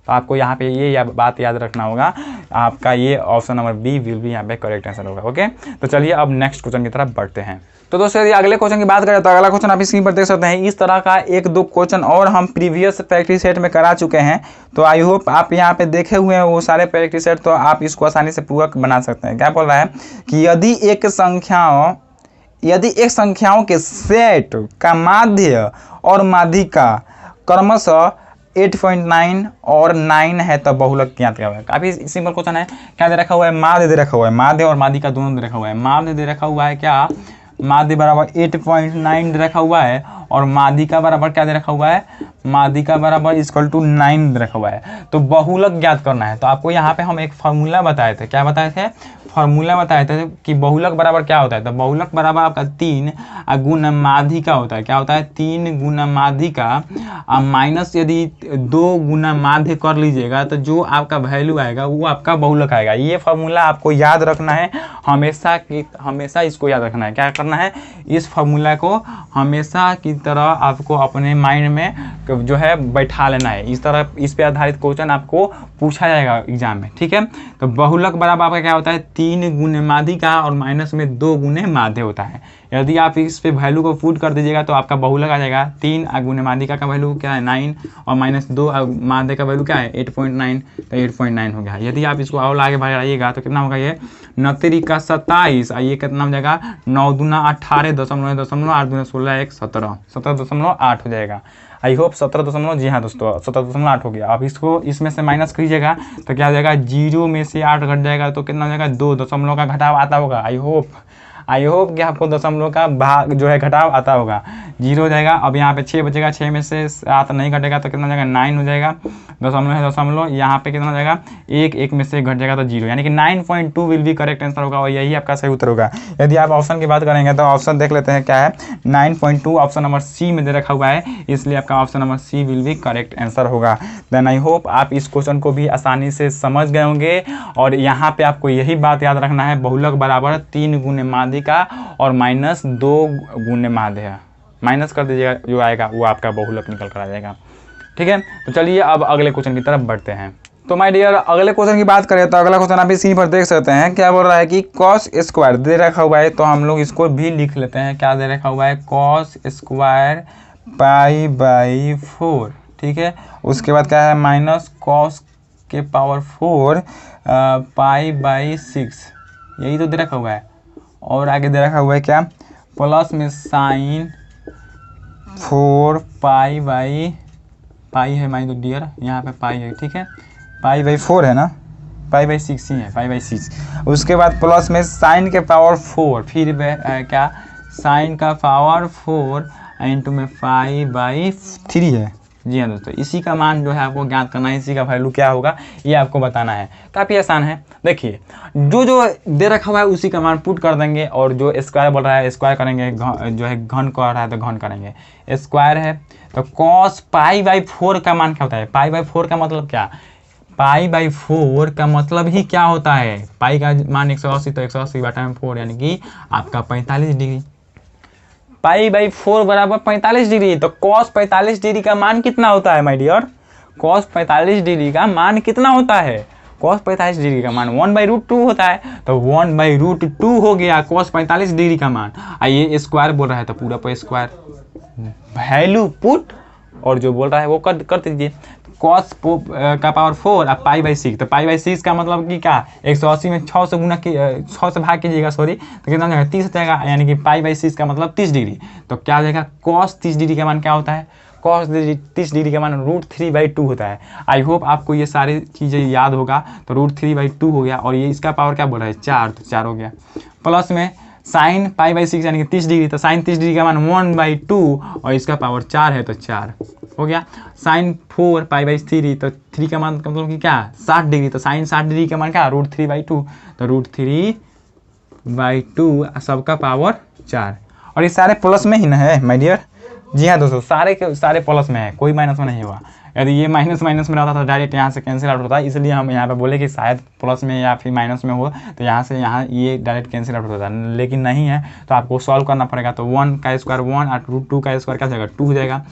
तो आपको यहाँ पे ये बात याद रखना होगा, आपका ये ऑप्शन नंबर बी विल भी यहाँ पे करेक्ट आंसर होगा। ओके, तो चलिए अब नेक्स्ट क्वेश्चन की तरफ बढ़ते हैं। तो दोस्तों यदि अगले क्वेश्चन की बात करें तो अगला क्वेश्चन आप स्क्रीन पर देख सकते हैं। इस तरह का एक दो क्वेश्चन और हम प्रीवियस प्रैक्टिस सेट में करा चुके हैं, तो आई होप आप यहाँ पे देखे हुए हैं वो सारे प्रैक्टिस सेट, तो आप इसको आसानी से पूरक बना सकते हैं। क्या बोल रहा है कि यदि एक संख्याओं के सेट का माध्य और माध्यिका क्रमशः 8.9 और 9 है तो बहुलक ज्ञात क्या हुआ है। काफी सिंपल क्वेश्चन है। क्या दे रखा हुआ है, माध्य दे रखा हुआ है, माध्य और माध्यिका दोनों दे रखा हुआ है। माध्य दे रखा हुआ है क्या, माध्य बराबर 8.9 दे रखा हुआ है, और माध्यिका बराबर क्या दे रखा हुआ है, माध्यिका बराबर इक्वल टू 9 दे रखा हुआ है। तो बहुलक ज्ञात करना है, तो आपको यहाँ पे हम एक फार्मूला बताए थे। क्या बताए थे, फार्मूला बताए थे कि बहुलक बराबर क्या होता है, तो बहुलक बराबर आपका 3 गुना माध्यिका होता है। क्या होता है, 3 गुना माध्यिका माइनस यदि 2 गुना माध्य कर लीजिएगा तो जो आपका वैल्यू आएगा वो आपका बहुलक आएगा। ये फार्मूला आपको याद रखना है, हमेशा इसको याद रखना है। क्या करना है, इस फार्मूला को हमेशा की तरह आपको अपने माइंड में जो है बैठा लेना है। इस तरह इस पे आधारित क्वेश्चन आपको पूछा जाएगा एग्जाम में, ठीक है। तो बहुलक बराबर आपका क्या होता है 3 गुने माध्य का और माइनस में 2 गुने माध्य होता है। यदि आप इस पे वैल्यू को पुट कर दीजिएगा तो आपका बहुलक आ जाएगा 3 गुने माध्यिका का वैल्यू क्या है 9 और माइनस 2 माध्य का वैल्यू क्या है 8.9, तो 8.9 हो गया। यदि आप इसको और आगे बढ़ाइएगा तो कितना होगा ये 9 का 27, ये कितना हो जाएगा 9 दूना 18, 8 दूना 16, 1 17, 17.8 हो जाएगा। आई होप 17 जी हाँ दोस्तों 17.8 हो गया। अब इसको इसमें से माइनस कीजिएगा तो क्या हो जाएगा 0 में से 8 घट जाएगा तो कितना हो जाएगा 2 दशमलव का घटाव आता होगा। आई होप कि आपको दशमलव का भाग जो है घटाव आता होगा। 0 हो जाएगा। अब यहाँ पे 6 बचेगा, 6 में से 7 नहीं घटेगा तो कितना हो जाएगा 9 हो जाएगा। दशमलव है दशमलव, यहाँ पे कितना हो जाएगा 1 में से घट जाएगा तो 0, यानी कि 9.2 विल भी करेक्ट आंसर होगा और यही आपका सही उत्तर होगा। यदि आप ऑप्शन की बात करेंगे तो ऑप्शन देख लेते हैं क्या है 9.2 ऑप्शन नंबर सी में दे रखा हुआ है, इसलिए आपका ऑप्शन नंबर सी विल भी करेक्ट आंसर होगा। देन आई होप आप इस क्वेश्चन को भी आसानी से समझ गए होंगे। और यहाँ पे आपको यही बात याद रखना है बहुलक बराबर 3 गुने माध्य का और माइनस 2 गुने माध्य है। माइनस कर दीजिएगा, जो आएगा वो आपका बहुलक निकल कर आ जाएगा, ठीक है। तो चलिए अब अगले क्वेश्चन की तरफ बढ़ते हैं। तो माय डियर अगले क्वेश्चन की बात करें तो अगला क्वेश्चन आप इसी पर देख सकते हैं। क्या बोल रहा है कि कॉस स्क्वायर दे रखा हुआ है, तो हम लोग इसको भी लिख लेते हैं। क्या दे रखा हुआ है कॉस स्क्वायर π/4, ठीक है। उसके बाद क्या है माइनस कॉस के पावर 4 π/6, यही तो दे रखा हुआ है। और आगे दे रखा हुआ है क्या प्लस में साइन 4 पाई है माय डियर, यहाँ पे पाई है, ठीक है। π/4 है ना, π/6 ही है, π/6। उसके बाद प्लस में साइन के पावर 4, फिर क्या साइन का पावर 4 इंटू में π/3 है। जी हाँ दोस्तों, इसी का मान जो है आपको ज्ञात करना है, इसी का वैल्यू क्या होगा ये आपको बताना है। काफ़ी आसान है। देखिए जो दे रखा हुआ है उसी का मान पुट कर देंगे, और जो स्क्वायर बोल रहा है स्क्वायर करेंगे, जो है घन कर रहा है तो घन करेंगे। स्क्वायर है तो cos π/4 का मान क्या होता है, π/4 का मतलब क्या, π/4 का मतलब ही क्या होता है, पाई का मान 180 तो 180 बटा में 4 यानी कि आपका 45 डिग्री। π/4 बराबर 45 डिग्री, तो cos 45 डिग्री का मान कितना होता है माय डियर, cos 45 डिग्री का मान कितना होता है, cos 45 डिग्री का मान 1/√2 होता है, तो 1/√2 हो गया cos 45 डिग्री का मान। ये स्क्वायर बोल रहा है तो पूरा पर स्क्वायर वैल्यू पुट, और जो बोल रहा है वो कर दीजिए। cos का पावर 4 और π/6, तो π/6 का मतलब कि क्या 180 में 6 से गुना 6 से भाग कीजिएगा, सॉरी, तो कितना हो जाएगा 30 हो जाएगा, यानी कि π/6 का मतलब 30 डिग्री। तो क्या हो जाएगा cos 30 डिग्री का मान क्या होता है, cos 30 डिग्री का मान √3/2 होता है। आई होप आपको ये सारी चीज़ें याद होगा। तो √3/2 हो गया, और ये इसका पावर क्या बोल रहा है 4, तो 4 हो गया। प्लस में साइन π/6 यानी कि 30 डिग्री, तो साइन 30 डिग्री का मान 1/2 और इसका पावर 4 है तो 4 हो गया। साइन 4 π/3, तो 3 का मान मतलब कि क्या 60 डिग्री, तो साइन 60 डिग्री का मान क्या √3/2, तो √3/2 सबका पावर 4। और ये सारे प्लस में ही ना है माय डियर। जी हाँ दोस्तों, सारे के सारे प्लस में है, कोई माइनस में नहीं हुआ। यदि ये माइनस में रहता तो डायरेक्ट यहाँ से कैंसिल आउट होता है, इसलिए हम यहाँ पे बोले कि शायद प्लस में या फिर माइनस में हो, तो यहाँ से यहाँ ये डायरेक्ट कैंसिल आउट होता है, लेकिन नहीं है तो आपको सॉल्व करना पड़ेगा। तो 1 का स्क्वायर 1 और √2 का स्क्वायर क्या जाएगा 2 हो जाएगा।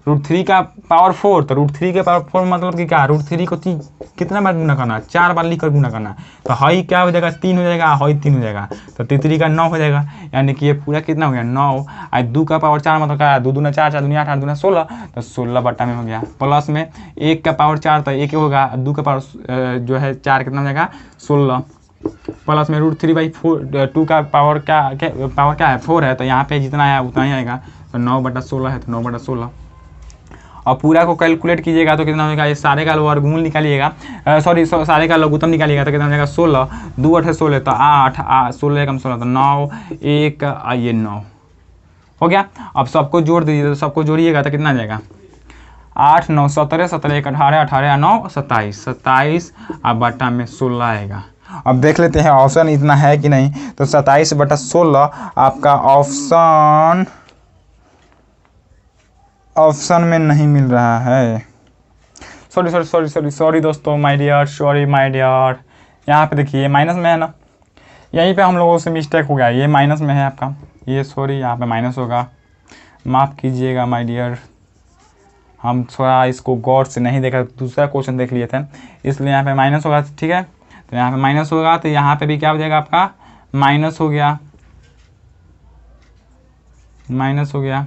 √3 का पावर 4, तो √3 के पावर 4 मतलब कि क्या √3 को कितना बार गुना करना, 4 बार लिख कर गुना करना, तो हई क्या हो जाएगा 3 हो जाएगा, हई 3 हो जाएगा, तो 3 का 9 हो जाएगा, यानी कि ये पूरा कितना हो गया 9। और 2 का पावर 4 मतलब क्या 2 दूना 4, 4 दूनी 8, 8 दूना 16, तो 16 बट्टा में हो गया। प्लस में 1 का पावर 4 तो 1 होगा, 2 का पावर जो है 4 कितना हो जाएगा 16, प्लस में √3/4 2 का पावर क्या है 4 है, तो यहाँ पे जितना आया उतना ही आएगा, तो 9/16 है, तो 9/16। और पूरा को कैलकुलेट कीजिएगा तो कितना होगा, ये सारे का वर्गमूल निकालिएगा, सॉरी सारे का लघुत्तम निकालिएगा तो कितना हो जाएगा 16, 2 8 16, तो 8 16 कम 16, तो 9 1 ये 9 हो गया। अब सबको जोड़ दीजिए, तो सबको जोड़िएगा तो कितना आ जाएगा 8 9 17, 17 1 18, 18 9 27, 27 अब बटा में 16 आएगा। अब देख लेते हैं ऑप्शन इतना है कि नहीं, तो 27/16 आपका ऑप्शन में नहीं मिल रहा है। सॉरी दोस्तों, my dear, sorry my dear. यहाँ पे देखिए माइनस में है ना, यहीं पे हम लोगों से मिस्टेक हो गया, ये माइनस में है आपका, ये सॉरी यहाँ पे माइनस होगा, माफ़ कीजिएगा माय डियर, हम थोड़ा इसको गौर से नहीं देखा, दूसरा क्वेश्चन देख लिए थे, इसलिए यहाँ पे माइनस होगा। ठीक है, तो यहाँ पे माइनस होगा, तो यहाँ पे भी क्या हो जाएगा आपका माइनस हो गया, माइनस हो गया,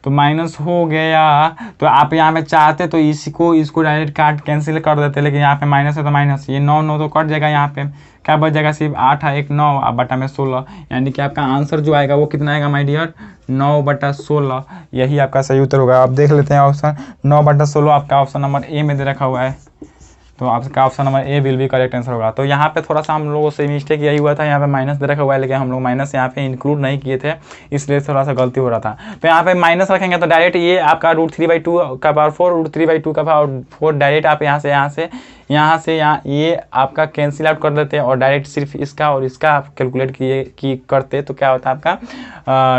तो माइनस हो गया। तो आप यहाँ पे चाहते तो इसको डायरेक्ट काट कैंसिल कर देते, लेकिन यहाँ पे माइनस है तो माइनस, ये 9 9 तो कट जाएगा, यहाँ पे क्या बच जाएगा, सिर्फ 8 है 1 9 अब बटा में 16, यानी कि आपका आंसर जो आएगा वो कितना आएगा माय डियर, 9/16। यही आपका सही उत्तर होगा। अब देख लेते हैं ऑप्शन 9/16 आपका ऑप्शन नंबर ए में दे रखा हुआ है, तो आपका option number A will be correct answer होगा। तो यहाँ पे थोड़ा सा हम लोगों से मिस्टेक यही हुआ था, यहाँ पे माइनस दे रखा हुआ है, लेकिन हम लोग माइनस यहाँ पे इंक्लूड नहीं किए थे, इसलिए थोड़ा सा गलती हो रहा था। तो यहाँ पे माइनस रखेंगे तो डायरेक्ट ये आपका √3/2 का पावर 4, √3/2 का पावर 4 डायरेक्ट आप यहाँ से ये आपका कैंसिल आउट कर देते हैं, और डायरेक्ट सिर्फ इसका और इसका आप कैलकुलेट करते तो क्या होता है आपका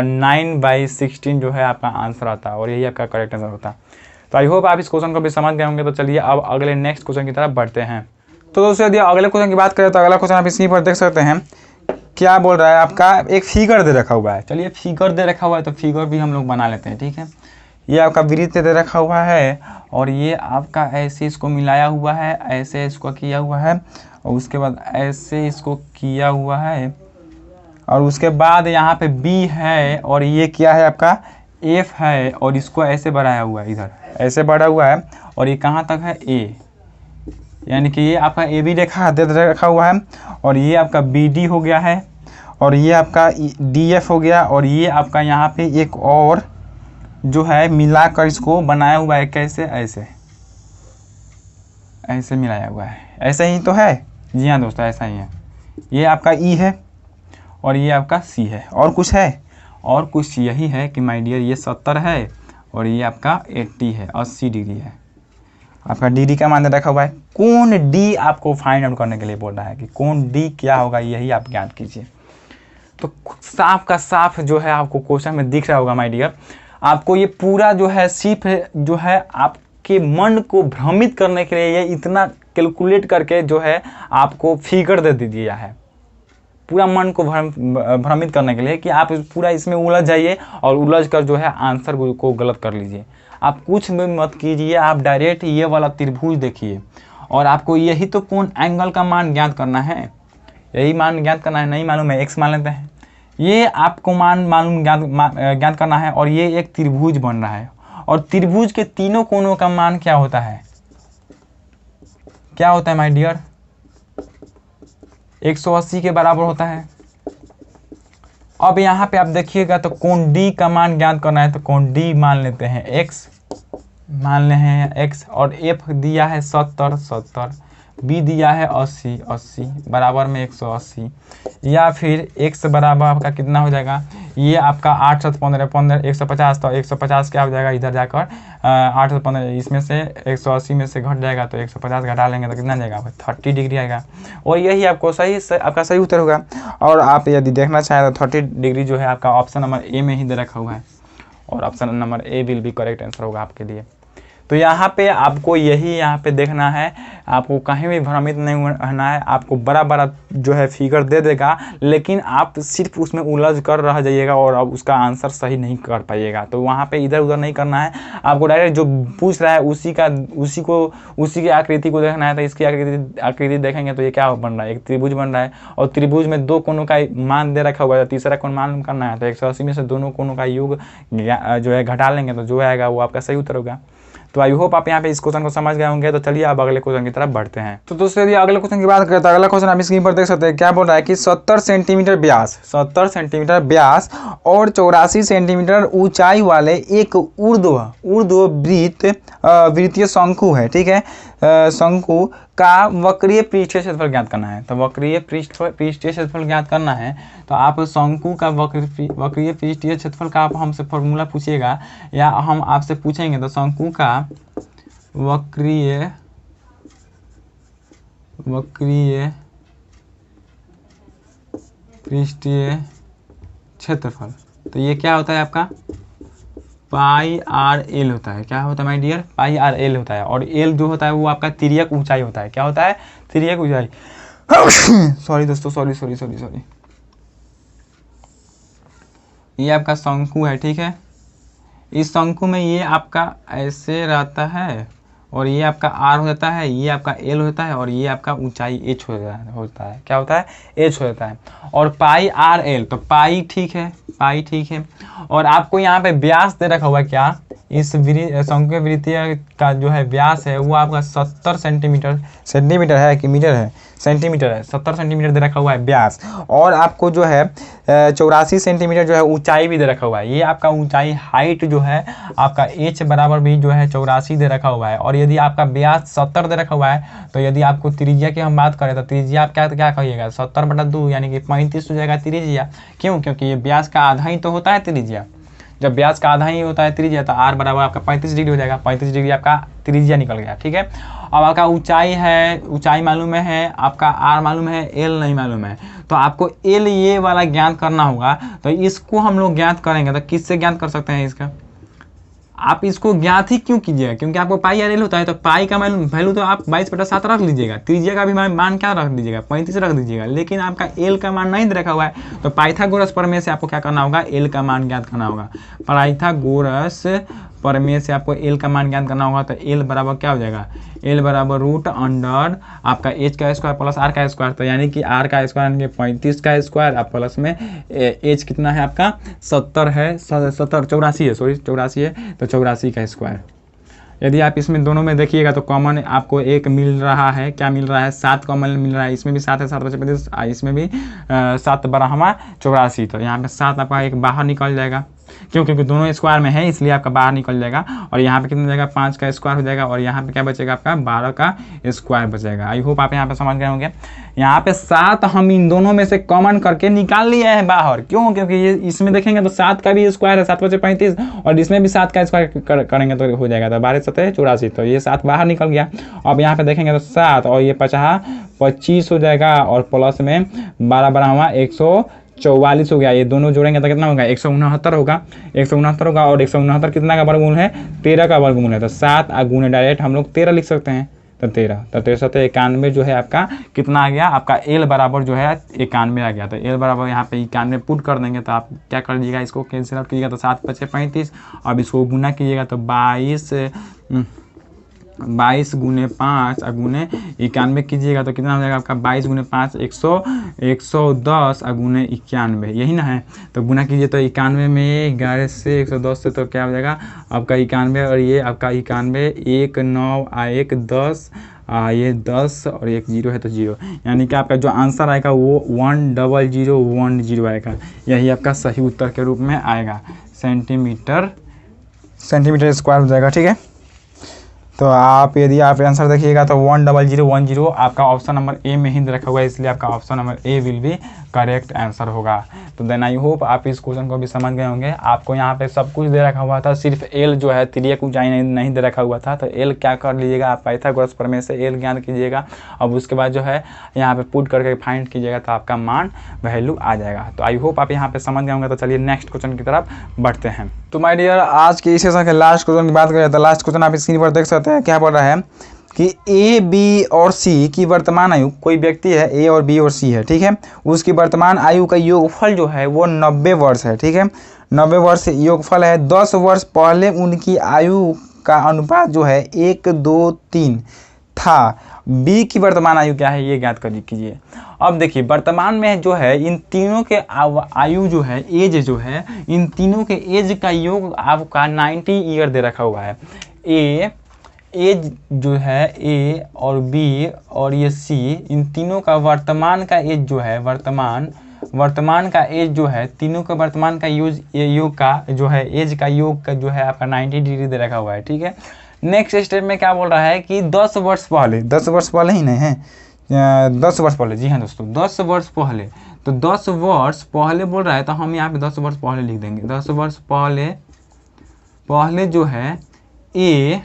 9/16 जो है आपका आंसर आता है, और यही आपका करेक्ट आंसर होता है। तो आई होप आप इस क्वेश्चन को भी समझ गए होंगे। तो चलिए अब अगले नेक्स्ट क्वेश्चन की तरफ बढ़ते हैं। तो दोस्तों यदि अगले क्वेश्चन की बात करें तो अगला क्वेश्चन आप स्क्रीन पर देख सकते हैं, क्या बोल रहा है आपका, एक फिगर दे रखा हुआ है। चलिए फिगर दे रखा हुआ है तो फिगर भी हम लोग बना लेते हैं। ठीक है, ये आपका वृत्त दे रखा हुआ है, और ये आपका ऐसे इसको मिलाया हुआ है, ऐसे इसको किया हुआ है, और उसके बाद ऐसे इसको किया हुआ है, और उसके बाद यहाँ पे बी है, और ये क्या है आपका एफ है, और इसको ऐसे बढ़ाया हुआ है, इधर ऐसे बढ़ा हुआ है, और ये कहाँ तक है ए, यानी कि ये आपका ए बी रेखा दे रखा हुआ है, और ये आपका बी डी हो गया है, और ये आपका डी एफ हो गया, और ये आपका यहाँ पे एक और जो है मिलाकर इसको बनाया हुआ है, कैसे ऐसे ऐसे मिलाया हुआ है, ऐसे ही तो है। जी हाँ दोस्तों, ऐसा ही है। ये आपका ई है, और ये आपका सी है, और कुछ है, और कुछ यही है कि माय डियर ये 70 है, और ये आपका 80 है, 80 डिग्री है। आपका डी का मान रखा हुआ है। कौन डी आपको फाइंड आउट करने के लिए बोल रहा है कि कौन डी क्या होगा, यही आप ज्ञात कीजिए। तो साफ का साफ जो है आपको क्वेश्चन में दिख रहा होगा माय डियर, आपको ये पूरा जो है सिर्फ जो है आपके मन को भ्रमित करने के लिए ये इतना कैलकुलेट करके जो है आपको फिगर दे दिया है, पूरा मन को भ्रमित करने के लिए कि आप पूरा इसमें उलझ जाइए, और उलझ कर जो है आंसर को गलत कर लीजिए। आप कुछ भी मत कीजिए, आप डायरेक्ट ये वाला त्रिभुज देखिए, और आपको यही तो कोण एंगल का मान ज्ञात करना है, यही मान ज्ञात करना है। नहीं मालूम है एक्स मान लेते हैं, ये आपको मान मालूम ज्ञात करना है, और ये एक त्रिभुज बन रहा है, और त्रिभुज के तीनों कोणों का मान क्या होता है, क्या होता है माय डियर, 180 के बराबर होता है। अब यहाँ पे आप देखिएगा तो कोण डी का मान ज्ञात करना है, तो कोण डी मान लेते हैं एक्स, मान ले हैं एक्स, और एफ दिया है 70, बी दिया है 80 बराबर में 180, या फिर एक्स बराबर आपका कितना हो जाएगा, ये आपका 8 7 15 15 150, तो 150 क्या हो जाएगा, इधर जाकर 8 7 15 इसमें से 180 में से घट जाएगा, तो 150 घटा लेंगे तो कितना जाएगा, 30 डिग्री आएगा, और यही आपको आपका सही उत्तर होगा। और आप यदि देखना चाहें तो 30 डिग्री जो है आपका ऑप्शन नंबर ए में ही दे रखा हुआ है, और option number A will be correct answer होगा आपके लिए। तो यहाँ पे आपको यही यहाँ पे देखना है, आपको कहीं भी भ्रमित नहीं रहना है। आपको बड़ा बड़ा जो है फिगर दे देगा, लेकिन आप सिर्फ उसमें उलझ कर रह जाइएगा और अब उसका आंसर सही नहीं कर पाइएगा। तो वहाँ पे इधर उधर नहीं करना है, आपको डायरेक्ट जो पूछ रहा है उसी की आकृति को देखना है। तो इसकी आकृति देखेंगे तो ये क्या बन रहा है, एक त्रिभुज बन रहा है, और त्रिभुज में दो कोनों का मान दे रखा हुआ है, तीसरा कोण मालूम करना है। तो 180 में से दोनों कोनों का योग जो है घटा लेंगे तो जो आएगा वो आपका सही उत्तर होगा। तो आई होप आप यहाँ पे इस क्वेश्चन को समझ गए होंगे। तो चलिए अब अगले क्वेश्चन की तरफ बढ़ते हैं। तो दोस्तों यदि अगले क्वेश्चन की बात करें तो अगला क्वेश्चन आप स्क्रीन पर देख सकते हैं, क्या बोल रहा है कि 70 सेंटीमीटर व्यास और 84 सेंटीमीटर ऊंचाई वाले एक वृत्तीय शंकु है, ठीक है। शंकु का वक्रीय पृष्ठीय क्षेत्रफल ज्ञात करना है। तो वक्रीय पृष्ठीय क्षेत्रफल ज्ञात करना है तो आप शंकु का वक्रीय पृष्ठीय क्षेत्रफल का आप हमसे फॉर्मूला पूछिएगा या हम आपसे पूछेंगे। तो शंकु का वक्रीय पृष्ठीय क्षेत्रफल, तो ये क्या होता है आपका पाई आर एल होता है। क्या होता है my dear, pi r l होता है। और एल जो होता है वो आपका तिर्यक ऊंचाई होता है। क्या होता है, तिर्यक ऊंचाई। सॉरी दोस्तों, सॉरी। ये आपका शंकु है, ठीक है। इस शंकु में ये आपका ऐसे रहता है और ये आपका आर हो जाता है, ये आपका एल होता है और ये आपका ऊंचाई एच होता है। क्या होता है? एच होता है। और पाई आर एल, तो पाई ठीक है, पाई ठीक है। और आपको यहाँ पे व्यास दे रखा हुआ है क्या? इस शंकु वृत्तीय का जो है व्यास है वो आपका 70 सेंटीमीटर है कि मीटर है? सेंटीमीटर है। 70 सेंटीमीटर दे रखा हुआ है व्यास। और आपको जो है 84 सेंटीमीटर जो है ऊंचाई भी दे रखा हुआ है। ये आपका ऊंचाई हाइट जो है आपका एच बराबर भी जो है 84 दे रखा हुआ है। और यदि आपका व्यास 70 दे रखा हुआ है तो यदि आपको त्रिज्या की हम बात करें तो त्रिज्या आप क्या कहिएगा? 70/2 यानी कि 35 हो जाएगा त्रिज्या। क्यों? क्योंकि ये व्यास का आधा ही तो होता है त्रिज्या। जब व्यास का आधा ही होता है त्रिज्या तो आर बराबर आपका 35 डिग्री हो जाएगा। 35 डिग्री आपका त्रिज्या निकल गया, ठीक है। अब आपका ऊंचाई है, ऊंचाई मालूम है, आपका आर मालूम है, एल नहीं मालूम है। तो आपको एल ये वाला ज्ञात करना होगा। तो इसको हम लोग ज्ञात करेंगे तो किससे ज्ञात कर सकते हैं इसका? आप इसको ज्ञात ही क्यों कीजिएगा? क्योंकि आपको पाई आर एल होता है तो पाई का वैल्यू तो आप 22/7 रख लीजिएगा। त्रिज्या का भी मान क्या रख दीजिएगा? 35 रख दीजिएगा। लेकिन आपका एल का मान नहीं रखा हुआ है तो पाइथागोरस प्रमेय से आपको क्या करना होगा? एल का मान ज्ञात करना होगा। पाइथागोरस प्रमेय से आपको एल का मान ज्ञात करना होगा। तो एल बराबर क्या हो जाएगा? एल बराबर रूट अंडर आपका एच का स्क्वायर प्लस आर का स्क्वायर। तो यानी कि आर का स्क्वायर यानी 35 का स्क्वायर अब प्लस में एच कितना है आपका? 70 है, 84 है, सॉरी 84 है, तो 84 का स्क्वायर। यदि आप इसमें दोनों में देखिएगा तो कॉमन आपको एक मिल रहा है। क्या मिल रहा है? 7 कॉमन मिल रहा है। इसमें भी 7 है, 7/35, इसमें भी 7 बराबर 84। तो यहाँ पे 7 आपका एक बाहर निकल जाएगा। क्यों? क्योंकि दोनों स्क्वायर में है इसलिए आपका बाहर निकल जाएगा। और यहाँ पे कितना जाएगा? 5 का स्क्वायर हो जाएगा। और यहाँ पे क्या बचेगा आपका? 12 का स्क्वायर बचेगा। आई होप आप यहाँ पे समझ गए होंगे। यहाँ पे 7 हम इन दोनों में से कॉमन करके निकाल लिए हैं बाहर। क्यों? क्योंकि ये इसमें देखेंगे तो 7 का भी स्क्वायर है, 7/35, और इसमें भी 7 का स्क्वायर करेंगे तो हो जाएगा। तो 12×7 = 84। तो ये 7 बाहर निकल गया। अब यहाँ पे देखेंगे तो 7 और ये 25 हो जाएगा और प्लस में 12 बराबर 144 हो गया। ये दोनों जोड़ेंगे तो कितना होगा? 169 होगा। 169 होगा। और 169 कितना का वर्गमूल है? 13 का वर्गमूल है। तो 7 गुणे डायरेक्ट हम लोग 13 लिख सकते हैं। तो 13, तो 13 91 जो है आपका कितना आ गया? आपका एल बराबर जो है 91 आ गया। तो एल बराबर यहाँ पे 91 पुट कर देंगे तो आप क्या कर लीजिएगा? इसको कैंसिल आउट कीजिएगा तो 7×5 = 35। अब इसको गुना कीजिएगा तो 22 गुने 5 गुने 91 कीजिएगा तो कितना हो जाएगा आपका? 22 गुने 5 110 गुने 91, यही ना है। तो गुना कीजिए तो 91 में 11 से 110 से तो क्या हो जाएगा आपका 91 और ये आपका 91 1 9 1 10 ये 10 और एक 0 है तो 0, यानी कि आपका जो आंसर आएगा वो 10010 आएगा। यही आपका सही उत्तर के रूप में आएगा। सेंटीमीटर स्क्वायर हो जाएगा, ठीक है। तो आप यदि आप आंसर देखिएगा तो 10010 आपका ऑप्शन नंबर ए में ही रखा हुआ है, इसलिए आपका option number A will be correct answer होगा। तो देन आई होप आप इस क्वेश्चन को भी समझ गए होंगे। आपको यहाँ पे सब कुछ दे रखा हुआ था, सिर्फ एल जो है तिर्यक ऊंचाई नहीं दे रखा हुआ था। तो एल क्या कर लीजिएगा आप? पाइथागोरस प्रमेय से एल ज्ञात कीजिएगा। अब उसके बाद जो है यहाँ पे पुट करके फाइंड कीजिएगा तो आपका मान वैल्यू आ जाएगा। तो आई होप आप यहाँ पे समझ गए होंगे। तो चलिए नेक्स्ट क्वेश्चन की तरफ बढ़ते हैं। तो माय डियर, आज के इस सेशन के लास्ट क्वेश्चन की बात करें तो लास्ट क्वेश्चन आप स्क्रीन पर देख सकते हैं। क्या बोल रहा है कि ए, बी और सी की वर्तमान आयु, कोई व्यक्ति है ए और बी और सी है, ठीक है, उसकी वर्तमान आयु का योगफल जो है वो 90 वर्ष है, ठीक है। 90 वर्ष योगफल है। 10 वर्ष पहले उनकी आयु का अनुपात जो है 1, 2, 3 था। बी की वर्तमान आयु क्या है ये ज्ञात कीजिए। अब देखिए वर्तमान में जो है इन तीनों के आयु जो है, एज जो है, इन तीनों के एज का योग आपका 90 ईयर दे रखा हुआ है। एज जो है ए और बी और ये सी, इन तीनों का वर्तमान का एज जो है, वर्तमान का एज जो है, तीनों का वर्तमान का योग का जो है एज का योग का जो है आपका 90 डिग्री दे रखा हुआ है, ठीक है। नेक्स्ट स्टेप में क्या बोल रहा है कि 10 वर्ष पहले, 10 वर्ष पहले ही नहीं है, 10 वर्ष पहले, जी हाँ दोस्तों 10 वर्ष पहले। तो 10 वर्ष पहले बोल रहा है तो हम यहाँ पे 10 वर्ष पहले लिख देंगे। 10 वर्ष पहले जो है ए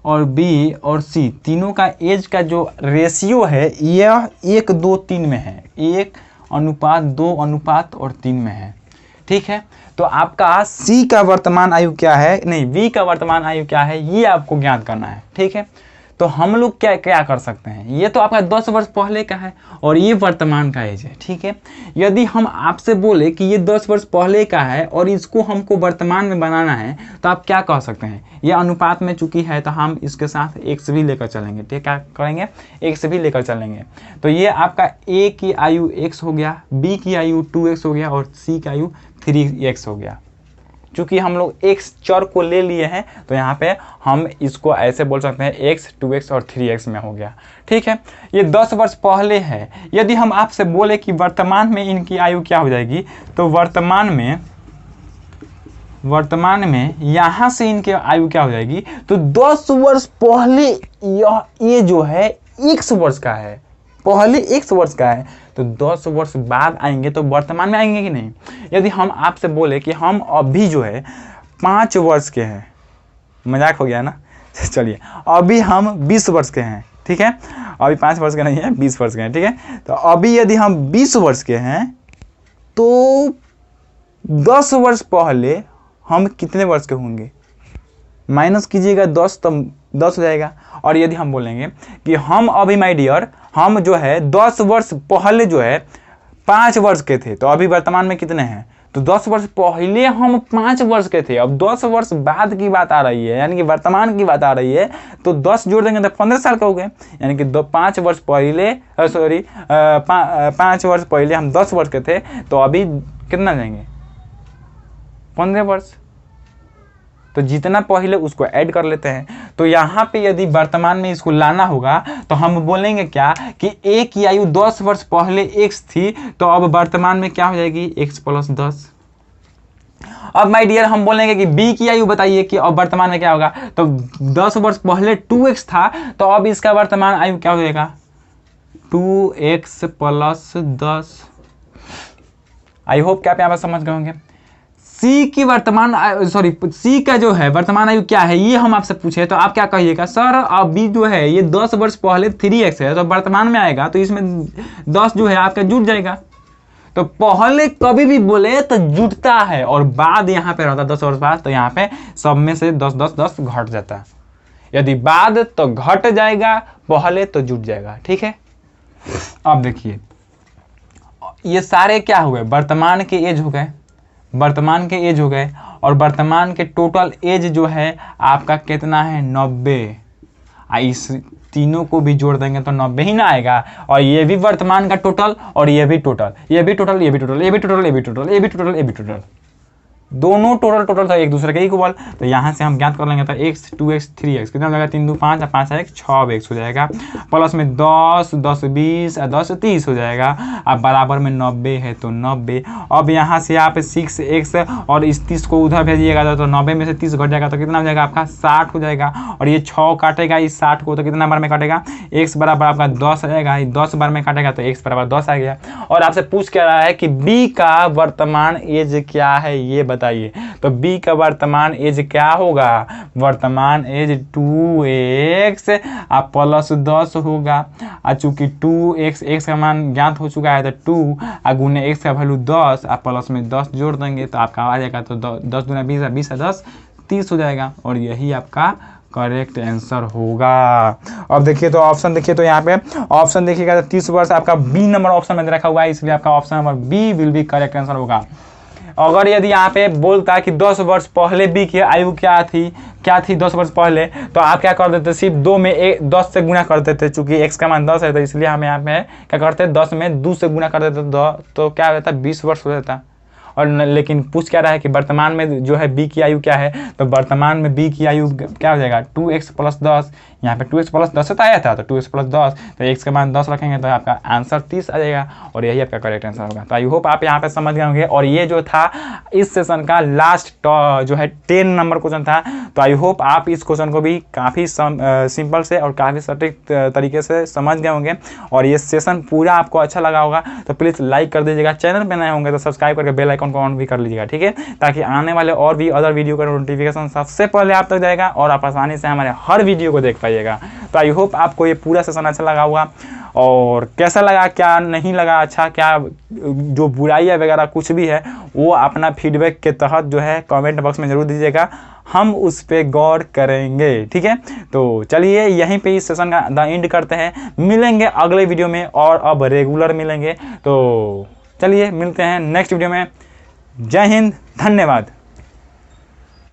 और बी और सी तीनों का एज का जो रेशियो है यह 1, 2, 3 में है। 1:2:3 में है, ठीक है। तो आपका सी का वर्तमान आयु क्या है, नहीं बी का वर्तमान आयु क्या है ये आपको ज्ञात करना है, ठीक है। तो हम लोग क्या क्या कर सकते हैं, ये तो आपका 10 वर्ष पहले का है और ये वर्तमान का एज है, ठीक है। यदि हम आपसे बोले कि ये 10 वर्ष पहले का है और इसको हमको वर्तमान में बनाना है तो आप क्या कह सकते हैं, ये अनुपात में चूंकि है तो हम इसके साथ x भी लेकर चलेंगे, ठीक है। क्या करेंगे, x भी लेकर चलेंगे। तो ये आपका a की आयु x हो गया, b की आयु 2x हो गया और c की आयु 3x हो गया। चूंकि हम लोग x चर को ले लिए हैं तो यहाँ पे हम इसको ऐसे बोल सकते हैं x 2x और 3x में हो गया, ठीक है। ये 10 वर्ष पहले है। यदि हम आपसे बोले कि वर्तमान में इनकी आयु क्या हो जाएगी, तो वर्तमान में यहाँ से इनकी आयु क्या हो जाएगी, तो 10 वर्ष पहले ये जो है x वर्ष का है, पहले x वर्ष का है, तो 10 वर्ष बाद आएंगे तो वर्तमान में आएंगे कि नहीं। यदि हम आपसे बोले कि हम अभी जो है 5 वर्ष के हैं, मजाक हो गया ना चलिए, अभी हम 20 वर्ष के हैं, ठीक है। अभी 5 वर्ष के नहीं है, 20 वर्ष के हैं, ठीक है। तो अभी यदि हम 20 वर्ष के हैं तो 10 वर्ष पहले हम कितने वर्ष के होंगे, माइनस कीजिएगा 10 तो 10 हो जाएगा। और यदि हम बोलेंगे कि हम अभी माय डियर हम जो है 10 वर्ष पहले जो है 5 वर्ष के थे, तो अभी वर्तमान में कितने हैं, तो 10 वर्ष पहले हम 5 वर्ष के थे, अब 10 वर्ष बाद की बात आ रही है, यानी कि वर्तमान की बात आ रही है, तो 10 जोड़ देंगे तो 15 साल का हो गए। यानी कि 5 वर्ष पहले 5 वर्ष पहले हम 10 वर्ष के थे, तो अभी कितना जाएंगे, 15 वर्ष। तो जितना पहले उसको ऐड कर लेते हैं। तो यहाँ पे यदि वर्तमान में इसको लाना होगा तो हम बोलेंगे क्या कि a की आयु 10 वर्ष पहले x थी, तो अब वर्तमान में क्या हो जाएगी, x + 10। अब माय डियर हम बोलेंगे कि b की आयु बताइए कि अब वर्तमान में क्या होगा, तो 10 वर्ष पहले 2x था, तो अब इसका वर्तमान आयु क्या हो जाएगा, 2x + 10। आई होप क्या आप यहाँ पर समझ गए होंगे। C की C का जो है वर्तमान आयु क्या है, ये हम आपसे पूछे तो आप क्या कहिएगा, सर अभी जो है ये 10 वर्ष पहले 3x है, तो वर्तमान में आएगा तो इसमें 10 जो है आपका जुट जाएगा। तो पहले कभी भी बोले तो जुटता है और बाद यहाँ पे रहता 10 वर्ष बाद, तो यहाँ पे सब में से 10 10 10 घट जाता है। यदि बाद तो घट जाएगा, पहले तो जुट जाएगा, ठीक है। अब देखिए ये सारे क्या हुए, वर्तमान के एज हो गए, वर्तमान के एज हो गए, और वर्तमान के टोटल एज जो है आपका कितना है, 90। इस तीनों को भी जोड़ देंगे तो 90 ही ना आएगा। और ये भी वर्तमान का टोटल और ये भी टोटल, ये भी टोटल, ये भी टोटल, ये भी टोटल, ये भी टोटल, ये भी टोटल, ये भी टोटल, दोनों टोटल था एक दूसरे के इक्वल। तो यहाँ से हम ज्ञात कर लेंगे, तो x 2x 3x कितना हो जाएगा, 3 2 5 और 5 1 6x हो जाएगा, प्लस में 10 10 20 और 10 30 हो जाएगा। अब बराबर में 90 है तो 90। अब यहाँ से आप 6x और इस 30 को उधर भेजिएगा तो 90 में से 30 घट जाएगा तो कितना हो जाएगा आपका 60 हो जाएगा। और ये 6 काटेगा इस 60 को तो कितना बार में काटेगा, x बराबर आपका 10 आ जाएगा, 10 बार में काटेगा तो x बराबर 10 आ गया। और आपसे पूछ क्या रहा है कि b का वर्तमान एज क्या है ये बताइए। तो b का वर्तमान एज क्या होगा, वर्तमान एज 2x प्लस 10 होगा। चूंकि 2x x का मान ज्ञात हो चुका है तो 2 गुने x का वैल्यू 10 प्लस में 10 जोड़ देंगे तो आपका आ जाएगा, तो 10 दूना 20 20 10 30 हो जाएगा। और यही आपका करेक्ट आंसर होगा। अब देखिए तो ऑप्शन देखिए, तो यहाँ पे ऑप्शन देखिएगा तो 30 वर्ष आपका बी नंबर ऑप्शन में रखा हुआ है, इसलिए आपका option number B will be correct answer होगा। अगर यदि यहाँ पे बोलता कि 10 वर्ष पहले बी की आयु क्या थी 10 वर्ष पहले, तो आप क्या कर देते, सिर्फ 2 में 10 से गुना कर देते, चूंकि x का मान 10 है तो इसलिए हम यहाँ पे क्या करते 10 में 2 से गुना कर देते तो क्या होता 20 वर्ष हो जाता। और लेकिन पूछ क्या रहा है कि वर्तमान में जो है b की आयु क्या है, तो वर्तमान में b की आयु क्या हो जाएगा 2x + 10। यहाँ पे 2x + 10 आया था तो 2x + 10, तो x का मान 10 रखेंगे तो आपका आंसर 30 आ जाएगा और यही आपका करेक्ट आंसर होगा। तो आई होप आप यहाँ पे समझ गए होंगे। और ये जो था इस सेशन का लास्ट जो है 10 नंबर क्वेश्चन था। तो आई होप आप इस क्वेश्चन को भी काफ़ी सिंपल से और काफ़ी सटीक तरीके से समझ गए होंगे। और ये सेशन पूरा आपको अच्छा लगा होगा तो प्लीज़ लाइक कर दीजिएगा, चैनल पर नए होंगे तो सब्सक्राइब करके बेल आइकन को ऑन भी कर लीजिएगा, ठीक है, ताकि आने वाले और भी अदर वीडियो का नोटिफिकेशन सबसे पहले आप तक जाएगा और आप आसानी से हमारे हर वीडियो को देख पाइएगा। तो आई होप आपको ये पूरा सेशन अच्छा लगा होगा। और कैसा लगा क्या नहीं लगा, अच्छा क्या जो बुराइयाँ वगैरह कुछ भी है वो अपना फीडबैक के तहत जो है कमेंट बॉक्स में ज़रूर दीजिएगा। हम उस पर गौर करेंगे। ठीक है, तो चलिए यहीं पे इस सेशन का द एंड करते हैं, मिलेंगे अगले वीडियो में और अब रेगुलर मिलेंगे। तो चलिए मिलते हैं नेक्स्ट वीडियो में। जय हिंद, धन्यवाद।